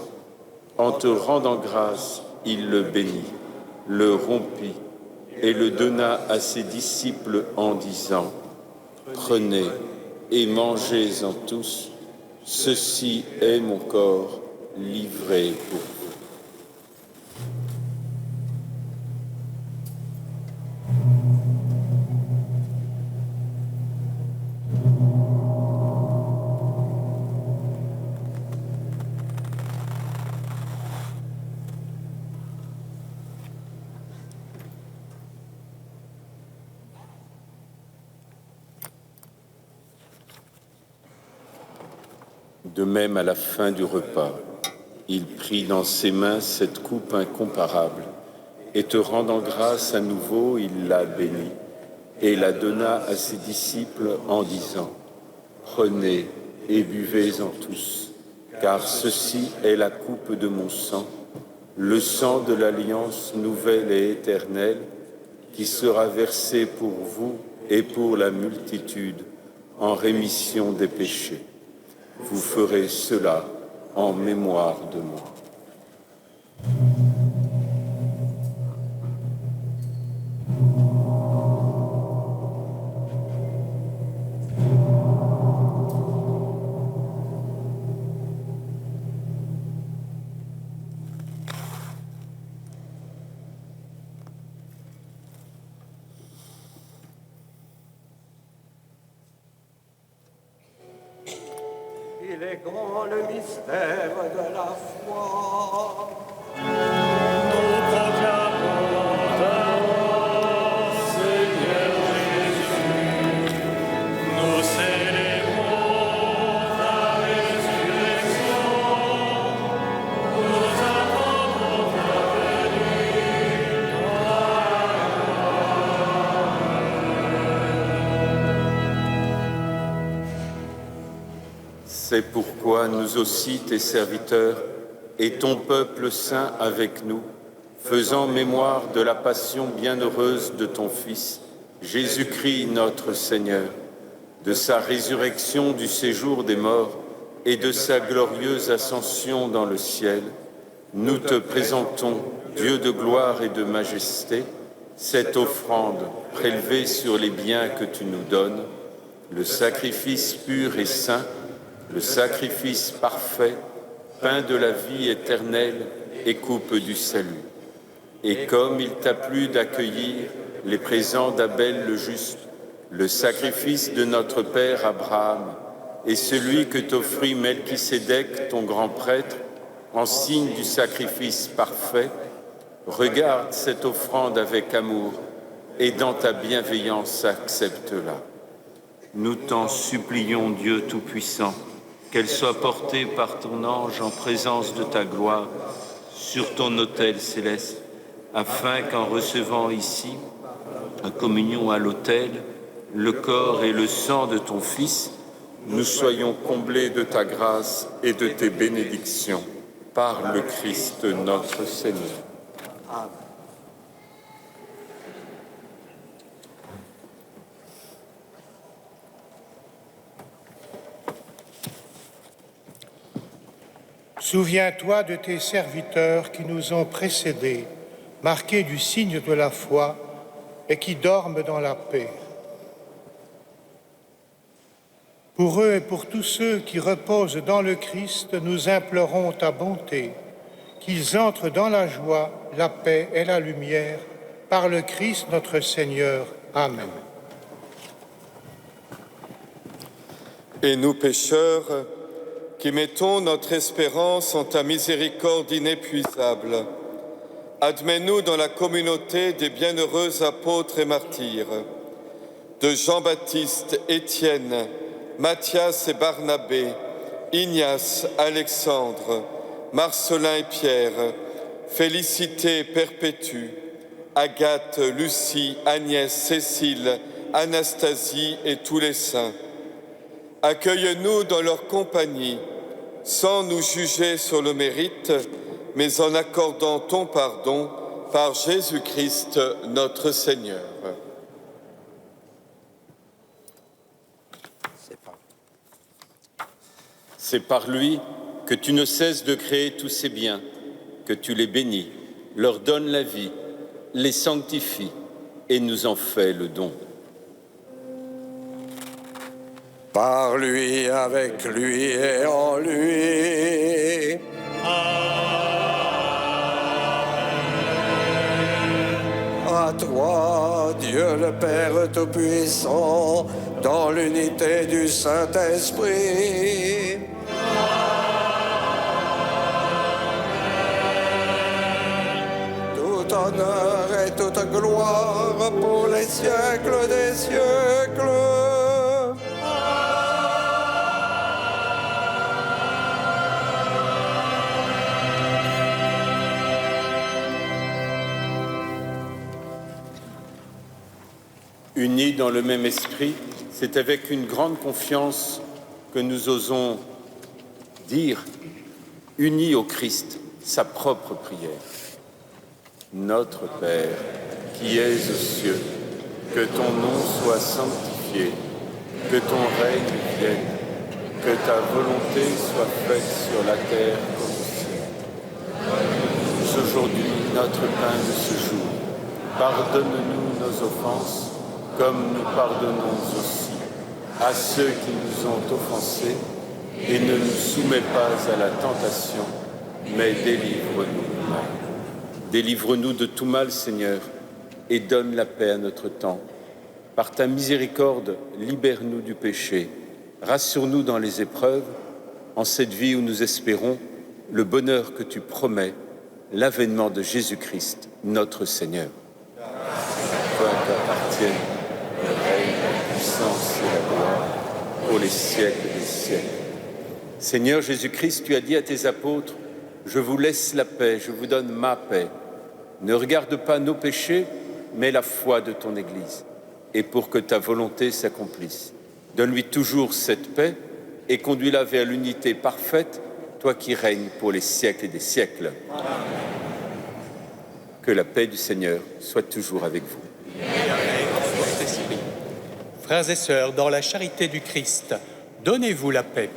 En te rendant grâce, il le bénit, le rompit et le donna à ses disciples en disant : Prenez et mangez-en tous, ceci est mon corps livré pour vous. De même, à la fin du repas, il prit dans ses mains cette coupe incomparable, et te rendant grâce à nouveau, il la bénit, et la donna à ses disciples en disant : Prenez et buvez-en tous, car ceci est la coupe de mon sang, le sang de l'alliance nouvelle et éternelle, qui sera versé pour vous et pour la multitude en rémission des péchés. Vous ferez cela en mémoire de moi. Il est grand le mystère de la foi. Nous proclamons C'est pourquoi nous aussi, tes serviteurs, et ton peuple saint avec nous, faisant mémoire de la passion bienheureuse de ton Fils, Jésus-Christ notre Seigneur, de sa résurrection du séjour des morts et de sa glorieuse ascension dans le ciel, nous te présentons, Dieu de gloire et de majesté, cette offrande prélevée sur les biens que tu nous donnes, le sacrifice pur et saint, le sacrifice parfait, pain de la vie éternelle et coupe du salut. Et comme il t'a plu d'accueillir les présents d'Abel le juste, le sacrifice de notre père Abraham et celui que t'offrit Melchisédek, ton grand prêtre, en signe du sacrifice parfait, regarde cette offrande avec amour et dans ta bienveillance accepte-la. Nous t'en supplions, Dieu Tout-Puissant, qu'elle soit portée par ton ange en présence de ta gloire sur ton autel céleste, afin qu'en recevant ici, en communion à l'autel, le corps et le sang de ton Fils, nous soyons comblés de ta grâce et de tes bénédictions, par le Christ notre Seigneur. Amen. Souviens-toi de tes serviteurs qui nous ont précédés, marqués du signe de la foi et qui dorment dans la paix. Pour eux et pour tous ceux qui reposent dans le Christ, nous implorons ta bonté, qu'ils entrent dans la joie, la paix et la lumière, par le Christ notre Seigneur. Amen. Et nous, pécheurs, qui mettons notre espérance en ta miséricorde inépuisable, admets-nous dans la communauté des bienheureux apôtres et martyrs, de Jean-Baptiste, Étienne, Matthias et Barnabé, Ignace, Alexandre, Marcelin et Pierre, Félicité, Perpétue, Agathe, Lucie, Agnès, Cécile, Anastasie et tous les saints. Accueille-nous dans leur compagnie, sans nous juger sur le mérite, mais en accordant ton pardon par Jésus-Christ notre Seigneur. C'est par lui que tu ne cesses de créer tous ces biens, que tu les bénis, leur donnes la vie, les sanctifies et nous en fais le don. Par lui, avec lui et en lui. À toi, Dieu le Père Tout-Puissant, dans l'unité du Saint-Esprit. Tout honneur et toute gloire pour les siècles des siècles. Unis dans le même esprit, c'est avec une grande confiance que nous osons dire, unis au Christ, sa propre prière. Notre Père, qui es aux cieux, que ton nom soit sanctifié, que ton règne vienne, que ta volonté soit faite sur la terre comme au ciel. Donne-nous aujourd'hui notre pain de ce jour. Pardonne-nous nos offenses, comme nous pardonnons aussi à ceux qui nous ont offensés, et ne nous soumets pas à la tentation, mais délivre-nous du mal. Délivre-nous de tout mal, Seigneur, et donne la paix à notre temps. Par ta miséricorde, libère-nous du péché, rassure-nous dans les épreuves, en cette vie où nous espérons le bonheur que tu promets, l'avènement de Jésus-Christ, notre Seigneur. Toi t'appartiennent le règne, la puissance et la gloire pour les siècles des siècles. Seigneur Jésus-Christ, tu as dit à tes apôtres, « Je vous laisse la paix, je vous donne ma paix. Ne regarde pas nos péchés, mais la foi de ton Église. Et pour que ta volonté s'accomplisse, donne-lui toujours cette paix et conduis-la vers l'unité parfaite, toi qui règnes pour les siècles et des siècles. Amen. Que la paix du Seigneur soit toujours avec vous. Frères et sœurs, dans la charité du Christ, donnez-vous la paix.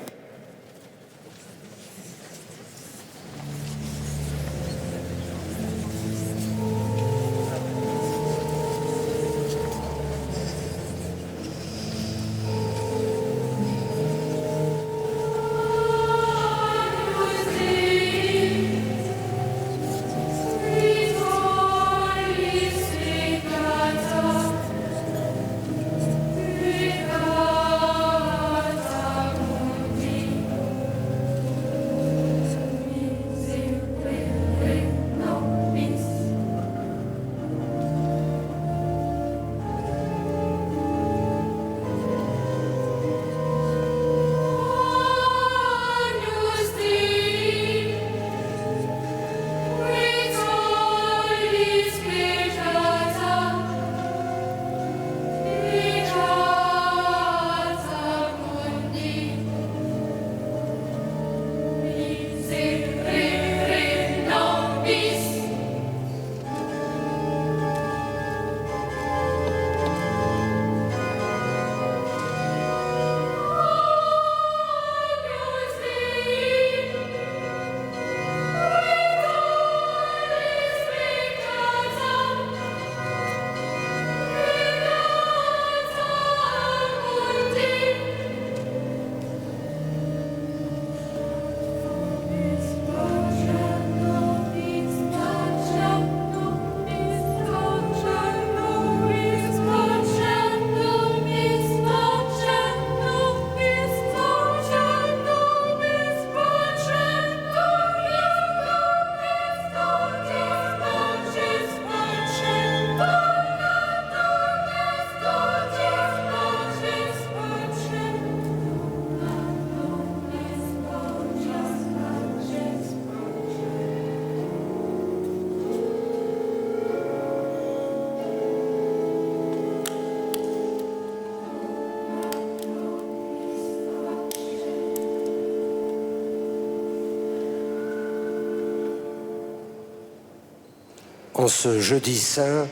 En ce jeudi saint,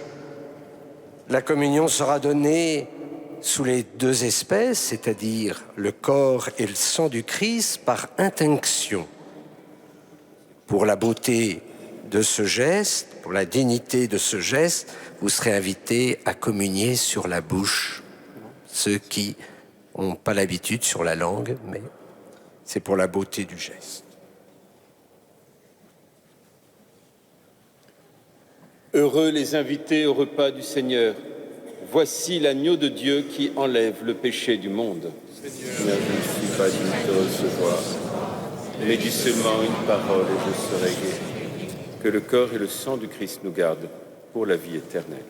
la communion sera donnée sous les deux espèces, c'est-à-dire le corps et le sang du Christ, par intinction. Pour la beauté de ce geste, pour la dignité de ce geste, vous serez invités à communier sur la bouche. Ceux qui n'ont pas l'habitude sur la langue, mais c'est pour la beauté du geste. Heureux les invités au repas du Seigneur. Voici l'agneau de Dieu qui enlève le péché du monde. Seigneur, je ne suis pas digne de recevoir, mais dis seulement une parole et je serai guéri. Que le corps et le sang du Christ nous gardent pour la vie éternelle.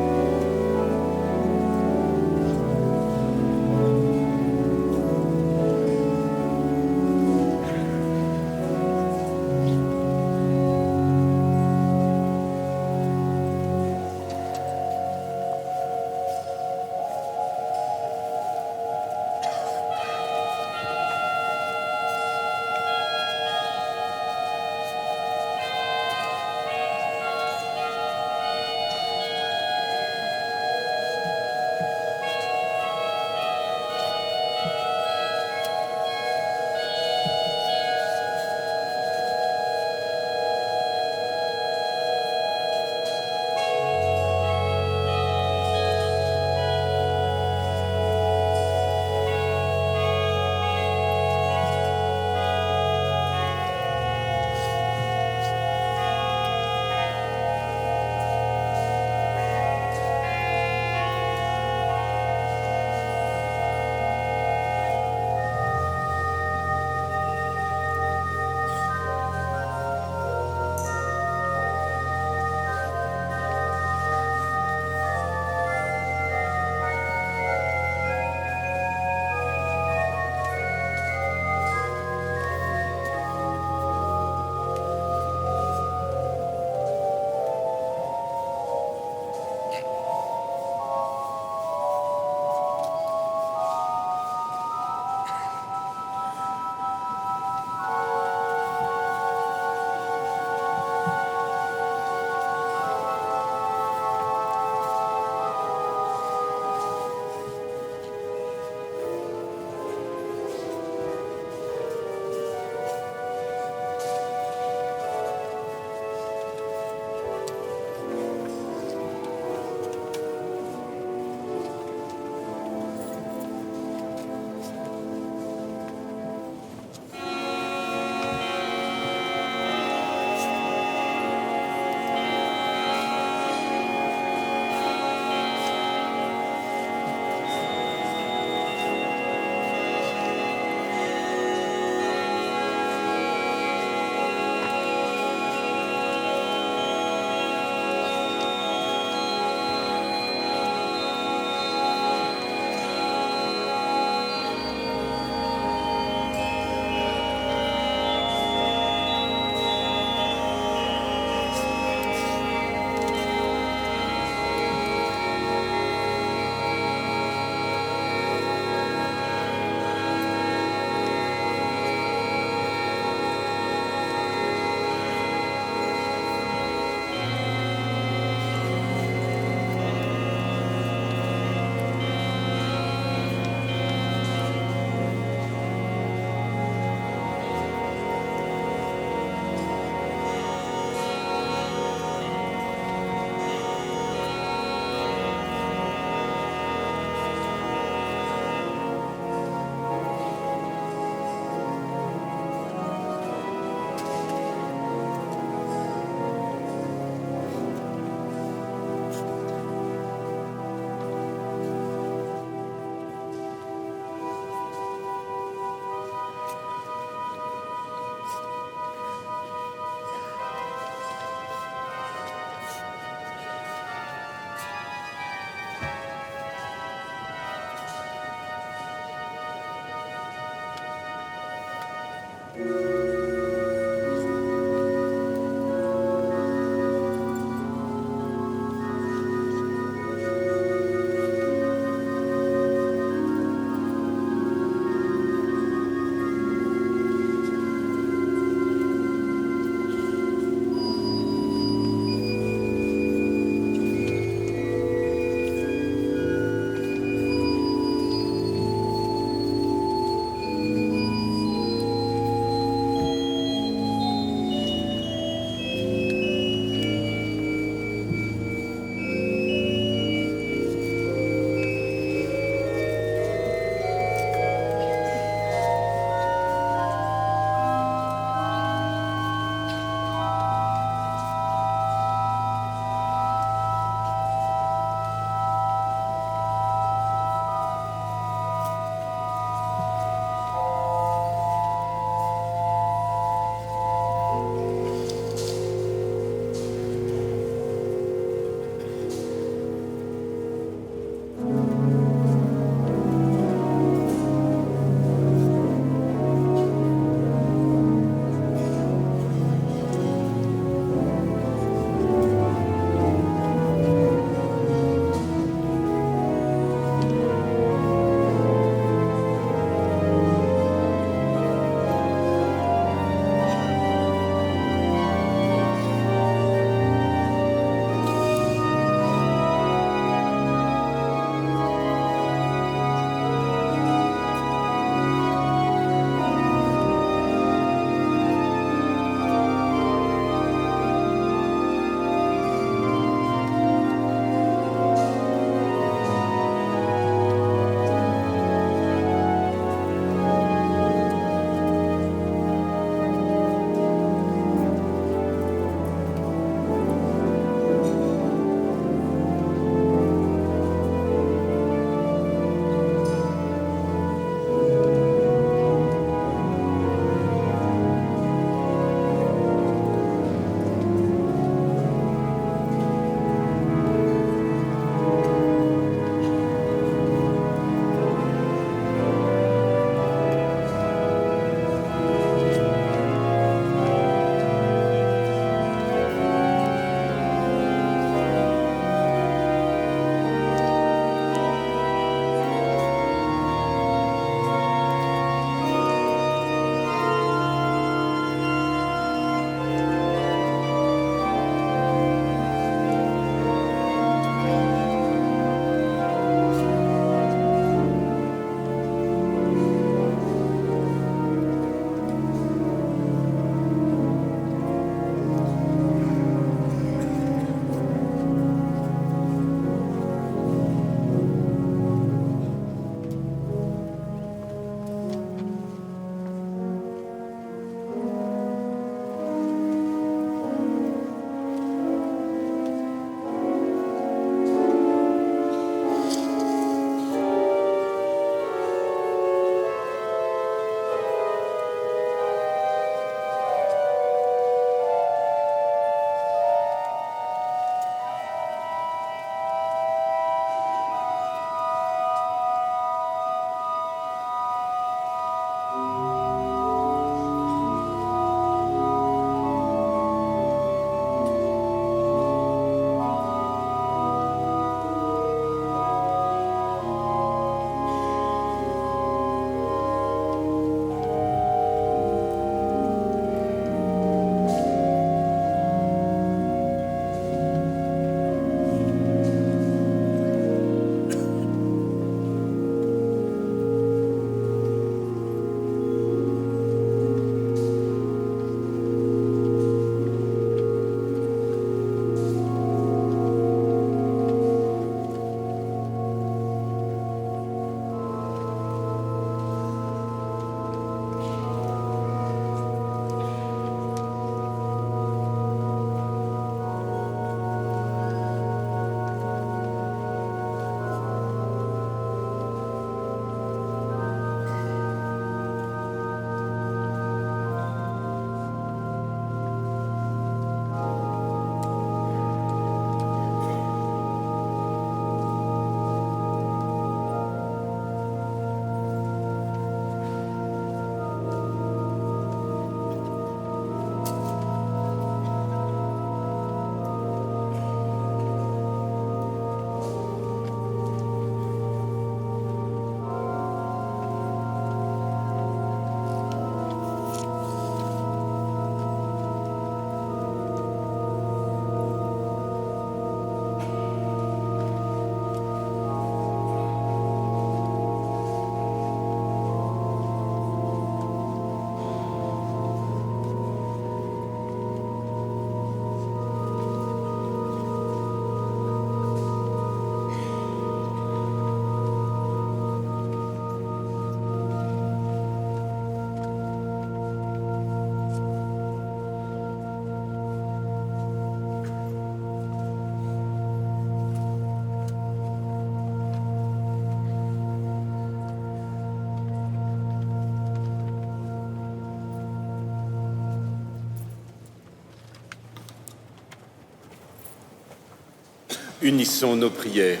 Unissons nos prières.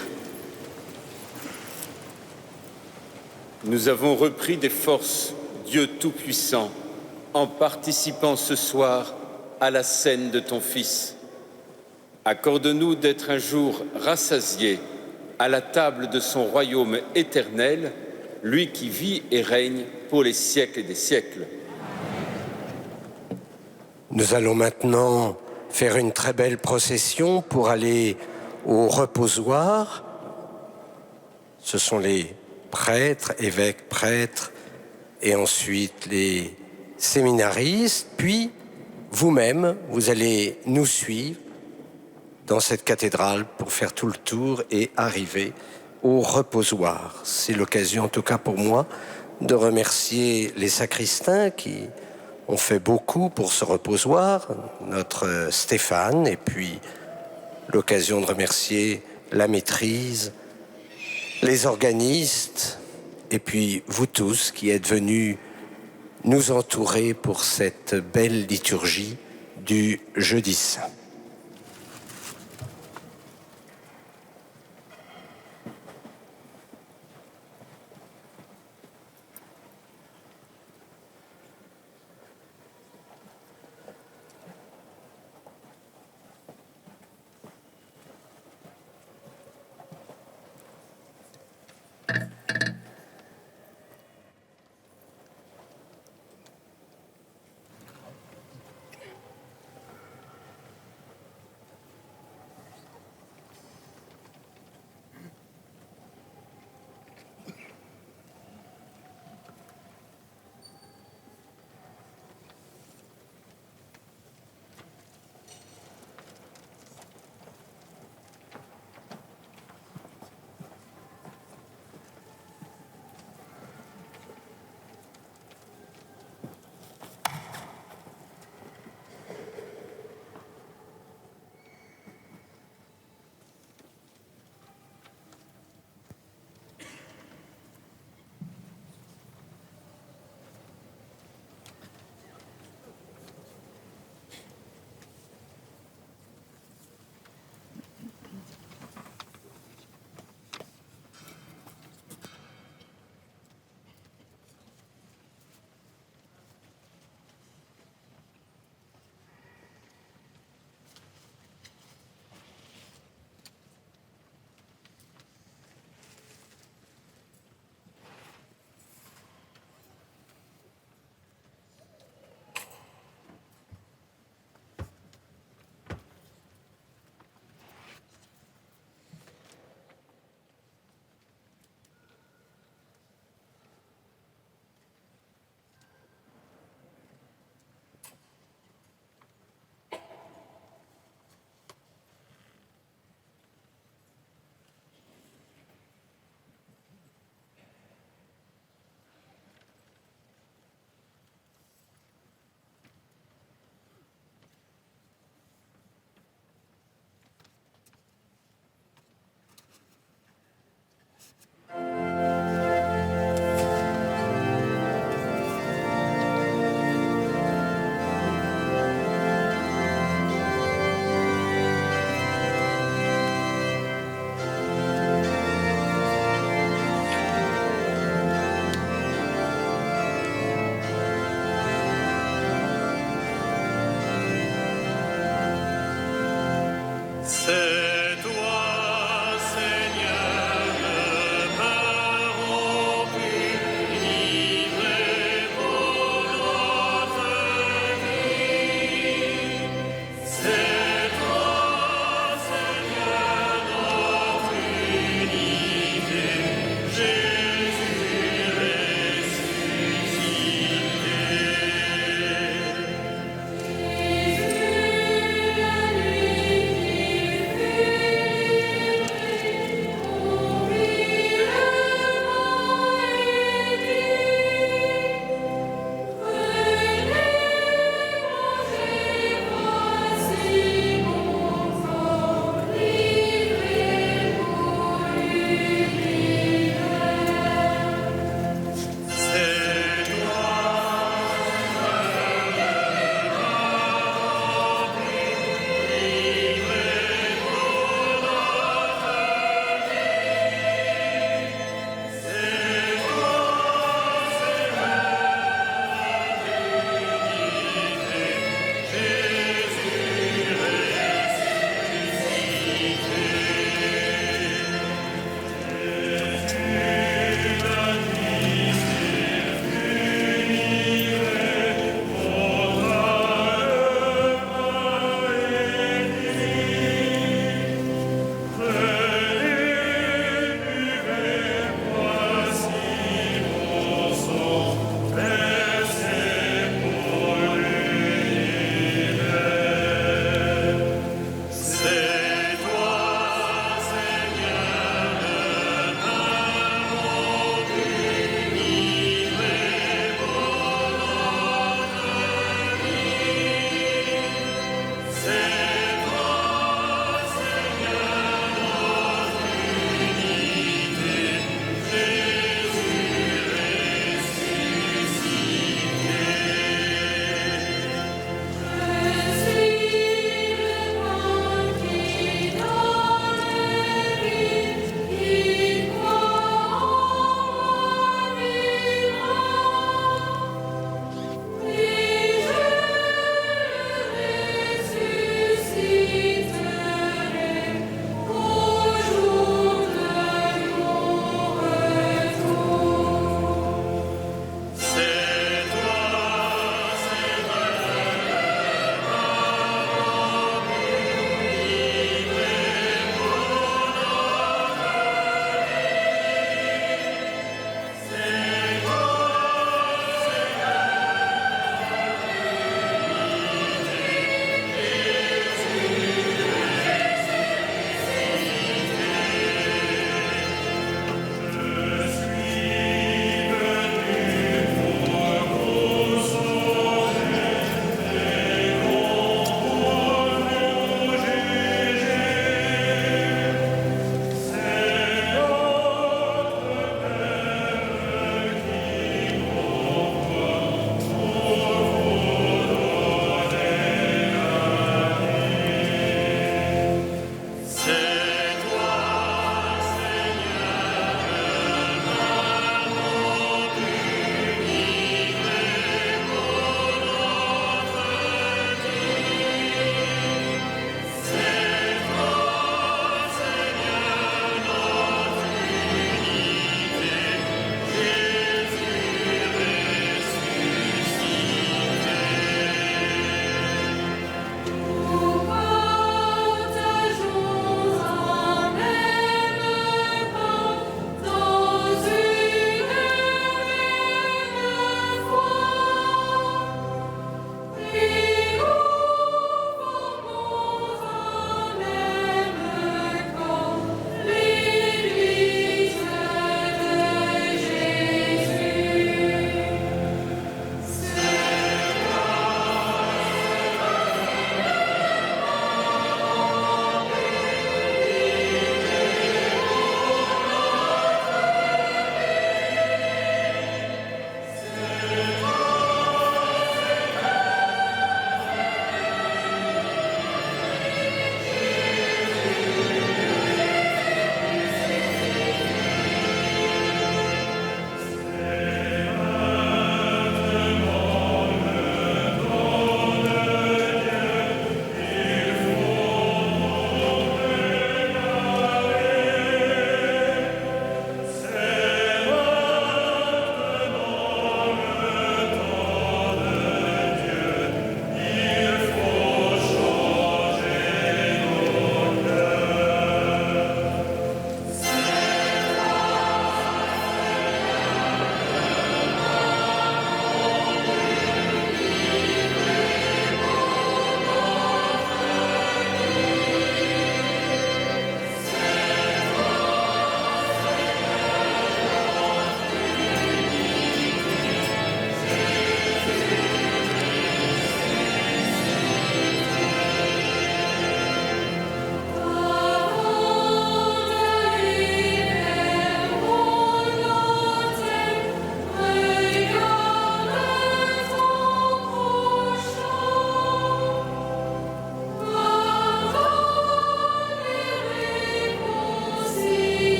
Nous avons repris des forces, Dieu Tout-Puissant, en participant ce soir à la scène de ton Fils. Accorde-nous d'être un jour rassasiés à la table de son royaume éternel, lui qui vit et règne pour les siècles des siècles. Nous allons maintenant faire une très belle procession pour aller au reposoir. Ce sont les prêtres, évêques, prêtres, et ensuite les séminaristes. Puis, vous-même, vous allez nous suivre dans cette cathédrale pour faire tout le tour et arriver au reposoir. C'est l'occasion, en tout cas pour moi, de remercier les sacristains qui ont fait beaucoup pour ce reposoir, notre Stéphane, et puis l'occasion de remercier la maîtrise, les organistes, et puis vous tous qui êtes venus nous entourer pour cette belle liturgie du Jeudi Saint.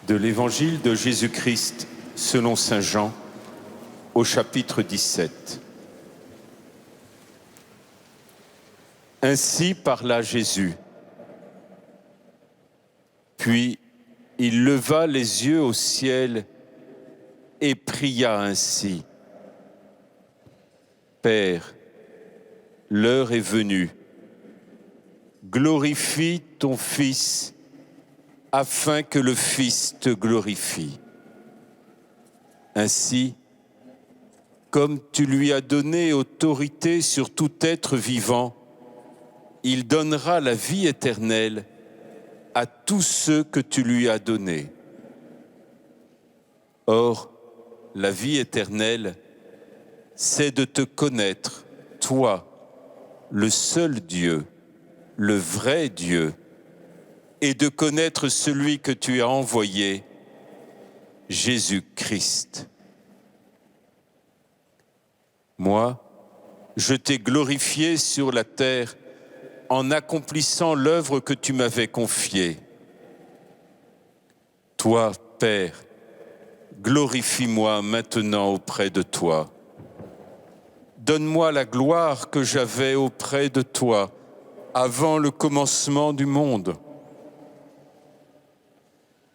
de l'Évangile de Jésus-Christ selon saint Jean au chapitre 17. Ainsi parla Jésus. Puis il leva les yeux au ciel et pria ainsi. Père, l'heure est venue. Glorifie ton Fils, afin que le Fils te glorifie. Ainsi, comme tu lui as donné autorité sur tout être vivant, il donnera la vie éternelle à tous ceux que tu lui as donnés. Or, la vie éternelle, c'est de te connaître, toi, le seul Dieu, le vrai Dieu, et de connaître celui que tu as envoyé, Jésus-Christ. Moi, je t'ai glorifié sur la terre en accomplissant l'œuvre que tu m'avais confiée. Toi, Père, glorifie-moi maintenant auprès de toi. Donne-moi la gloire que j'avais auprès de toi avant le commencement du monde.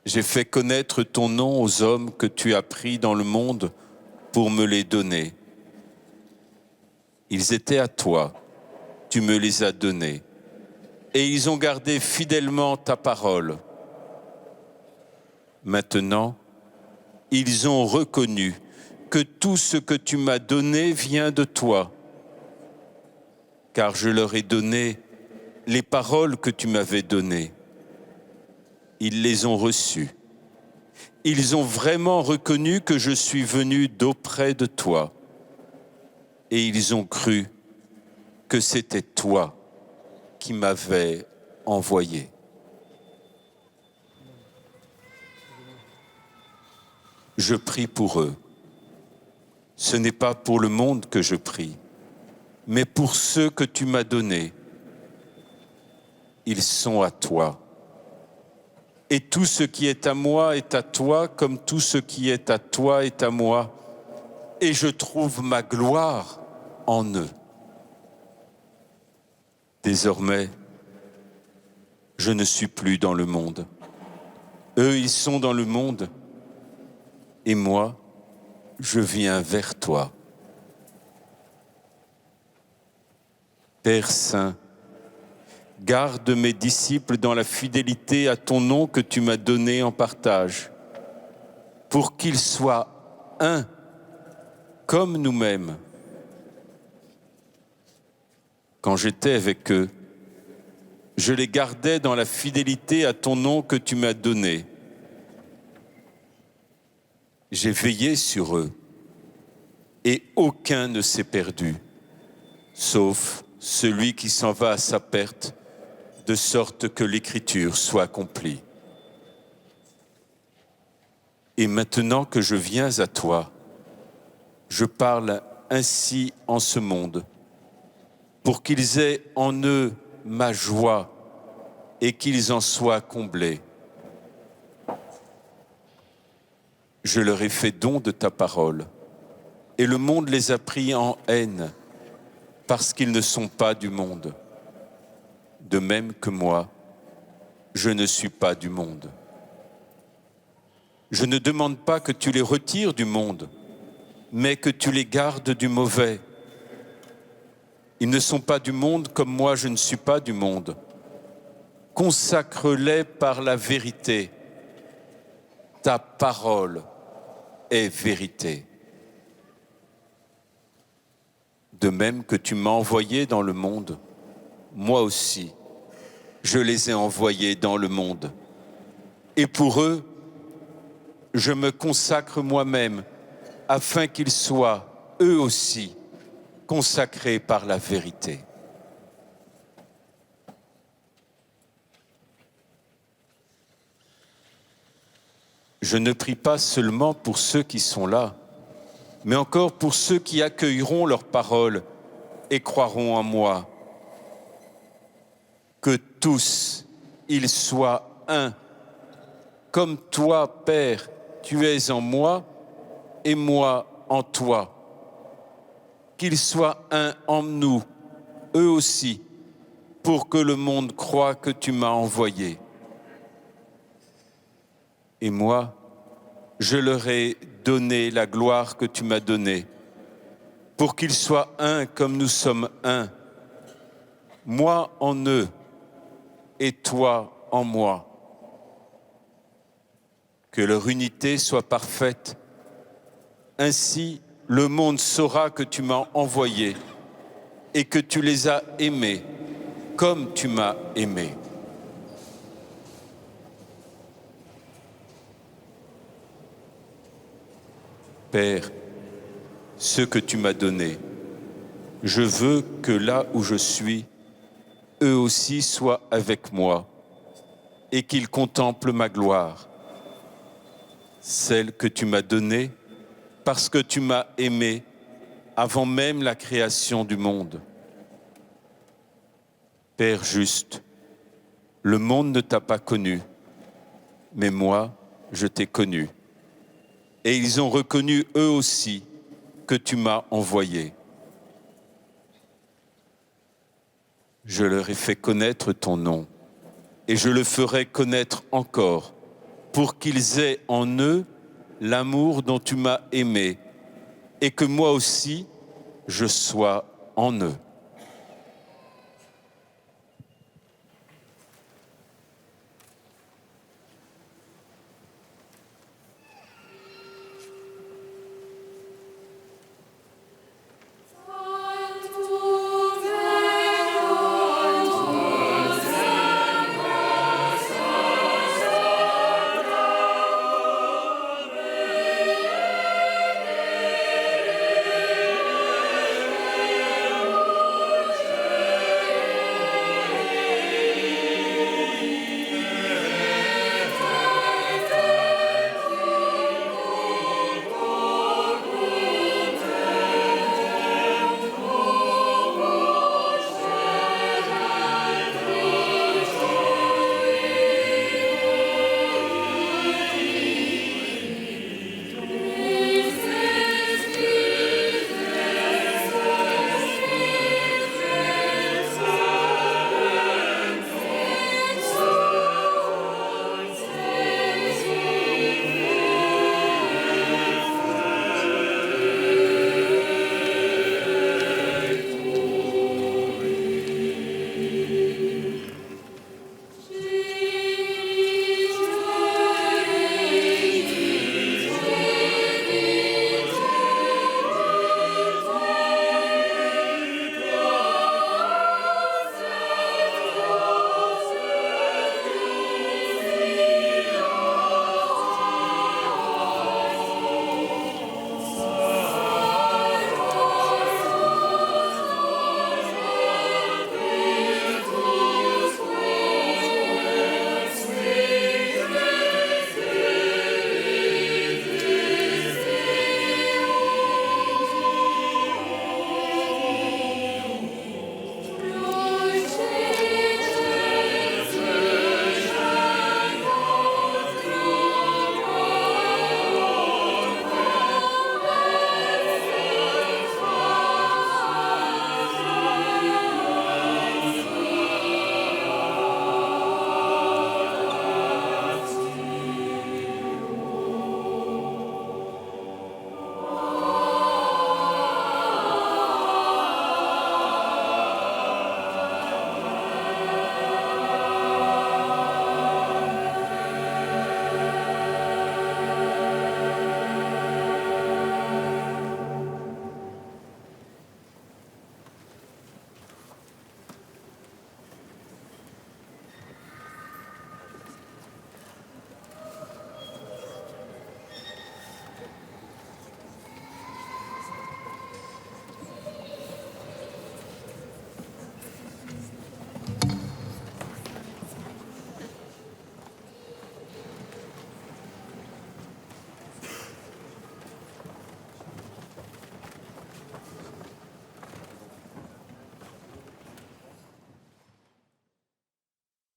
J'ai fait connaître ton nom aux hommes que tu as pris dans le monde pour me les donner. Ils étaient à toi, tu me les as donnés, et ils ont gardé fidèlement ta parole. Maintenant, ils ont reconnu que tout ce que tu m'as donné vient de toi, car je leur ai donné les paroles que tu m'avais données. Ils les ont reçues. Ils ont vraiment reconnu que je suis venu d'auprès de toi, et ils ont cru que c'était toi qui m'avais envoyé. Je prie pour eux. Ce n'est pas pour le monde que je prie, mais pour ceux que tu m'as donnés. Ils sont à toi. Et tout ce qui est à moi est à toi, comme tout ce qui est à toi est à moi. Et je trouve ma gloire en eux. Désormais, je ne suis plus dans le monde. Eux, ils sont dans le monde. Et moi, je viens vers toi. Père Saint, garde mes disciples dans la fidélité à ton nom que tu m'as donné en partage, pour qu'ils soient un, comme nous-mêmes. Quand j'étais avec eux, je les gardais dans la fidélité à ton nom que tu m'as donné. J'ai veillé sur eux, et aucun ne s'est perdu, sauf celui qui s'en va à sa perte, de sorte que l'Écriture soit accomplie. Et maintenant que je viens à toi, je parle ainsi en ce monde, pour qu'ils aient en eux ma joie et qu'ils en soient comblés. Je leur ai fait don de ta parole, et le monde les a pris en haine, parce qu'ils ne sont pas du monde. De même que moi, je ne suis pas du monde. Je ne demande pas que tu les retires du monde, mais que tu les gardes du mauvais. Ils ne sont pas du monde comme moi je ne suis pas du monde. Consacre-les par la vérité. Ta parole est vérité. De même que tu m'as envoyé dans le monde, moi aussi, je les ai envoyés dans le monde. Et pour eux, je me consacre moi-même, afin qu'ils soient, eux aussi, consacrés par la vérité. Je ne prie pas seulement pour ceux qui sont là, mais encore pour ceux qui accueilleront leurs paroles et croiront en moi. Que tous, ils soient un, comme toi, Père, tu es en moi et moi en toi. Qu'ils soient un en nous, eux aussi, pour que le monde croie que tu m'as envoyé. Et moi, je leur ai donné la gloire que tu m'as donnée, pour qu'ils soient un comme nous sommes un, moi en eux et toi en moi. Que leur unité soit parfaite, ainsi le monde saura que tu m'as envoyé et que tu les as aimés comme tu m'as aimé. Père, ce que tu m'as donné, je veux que là où je suis, eux aussi soient avec moi et qu'ils contemplent ma gloire, celle que tu m'as donnée parce que tu m'as aimé avant même la création du monde. Père juste, le monde ne t'a pas connu, mais moi, je t'ai connu. Et ils ont reconnu eux aussi que tu m'as envoyé. Je leur ai fait connaître ton nom, et je le ferai connaître encore, pour qu'ils aient en eux l'amour dont tu m'as aimé, et que moi aussi je sois en eux.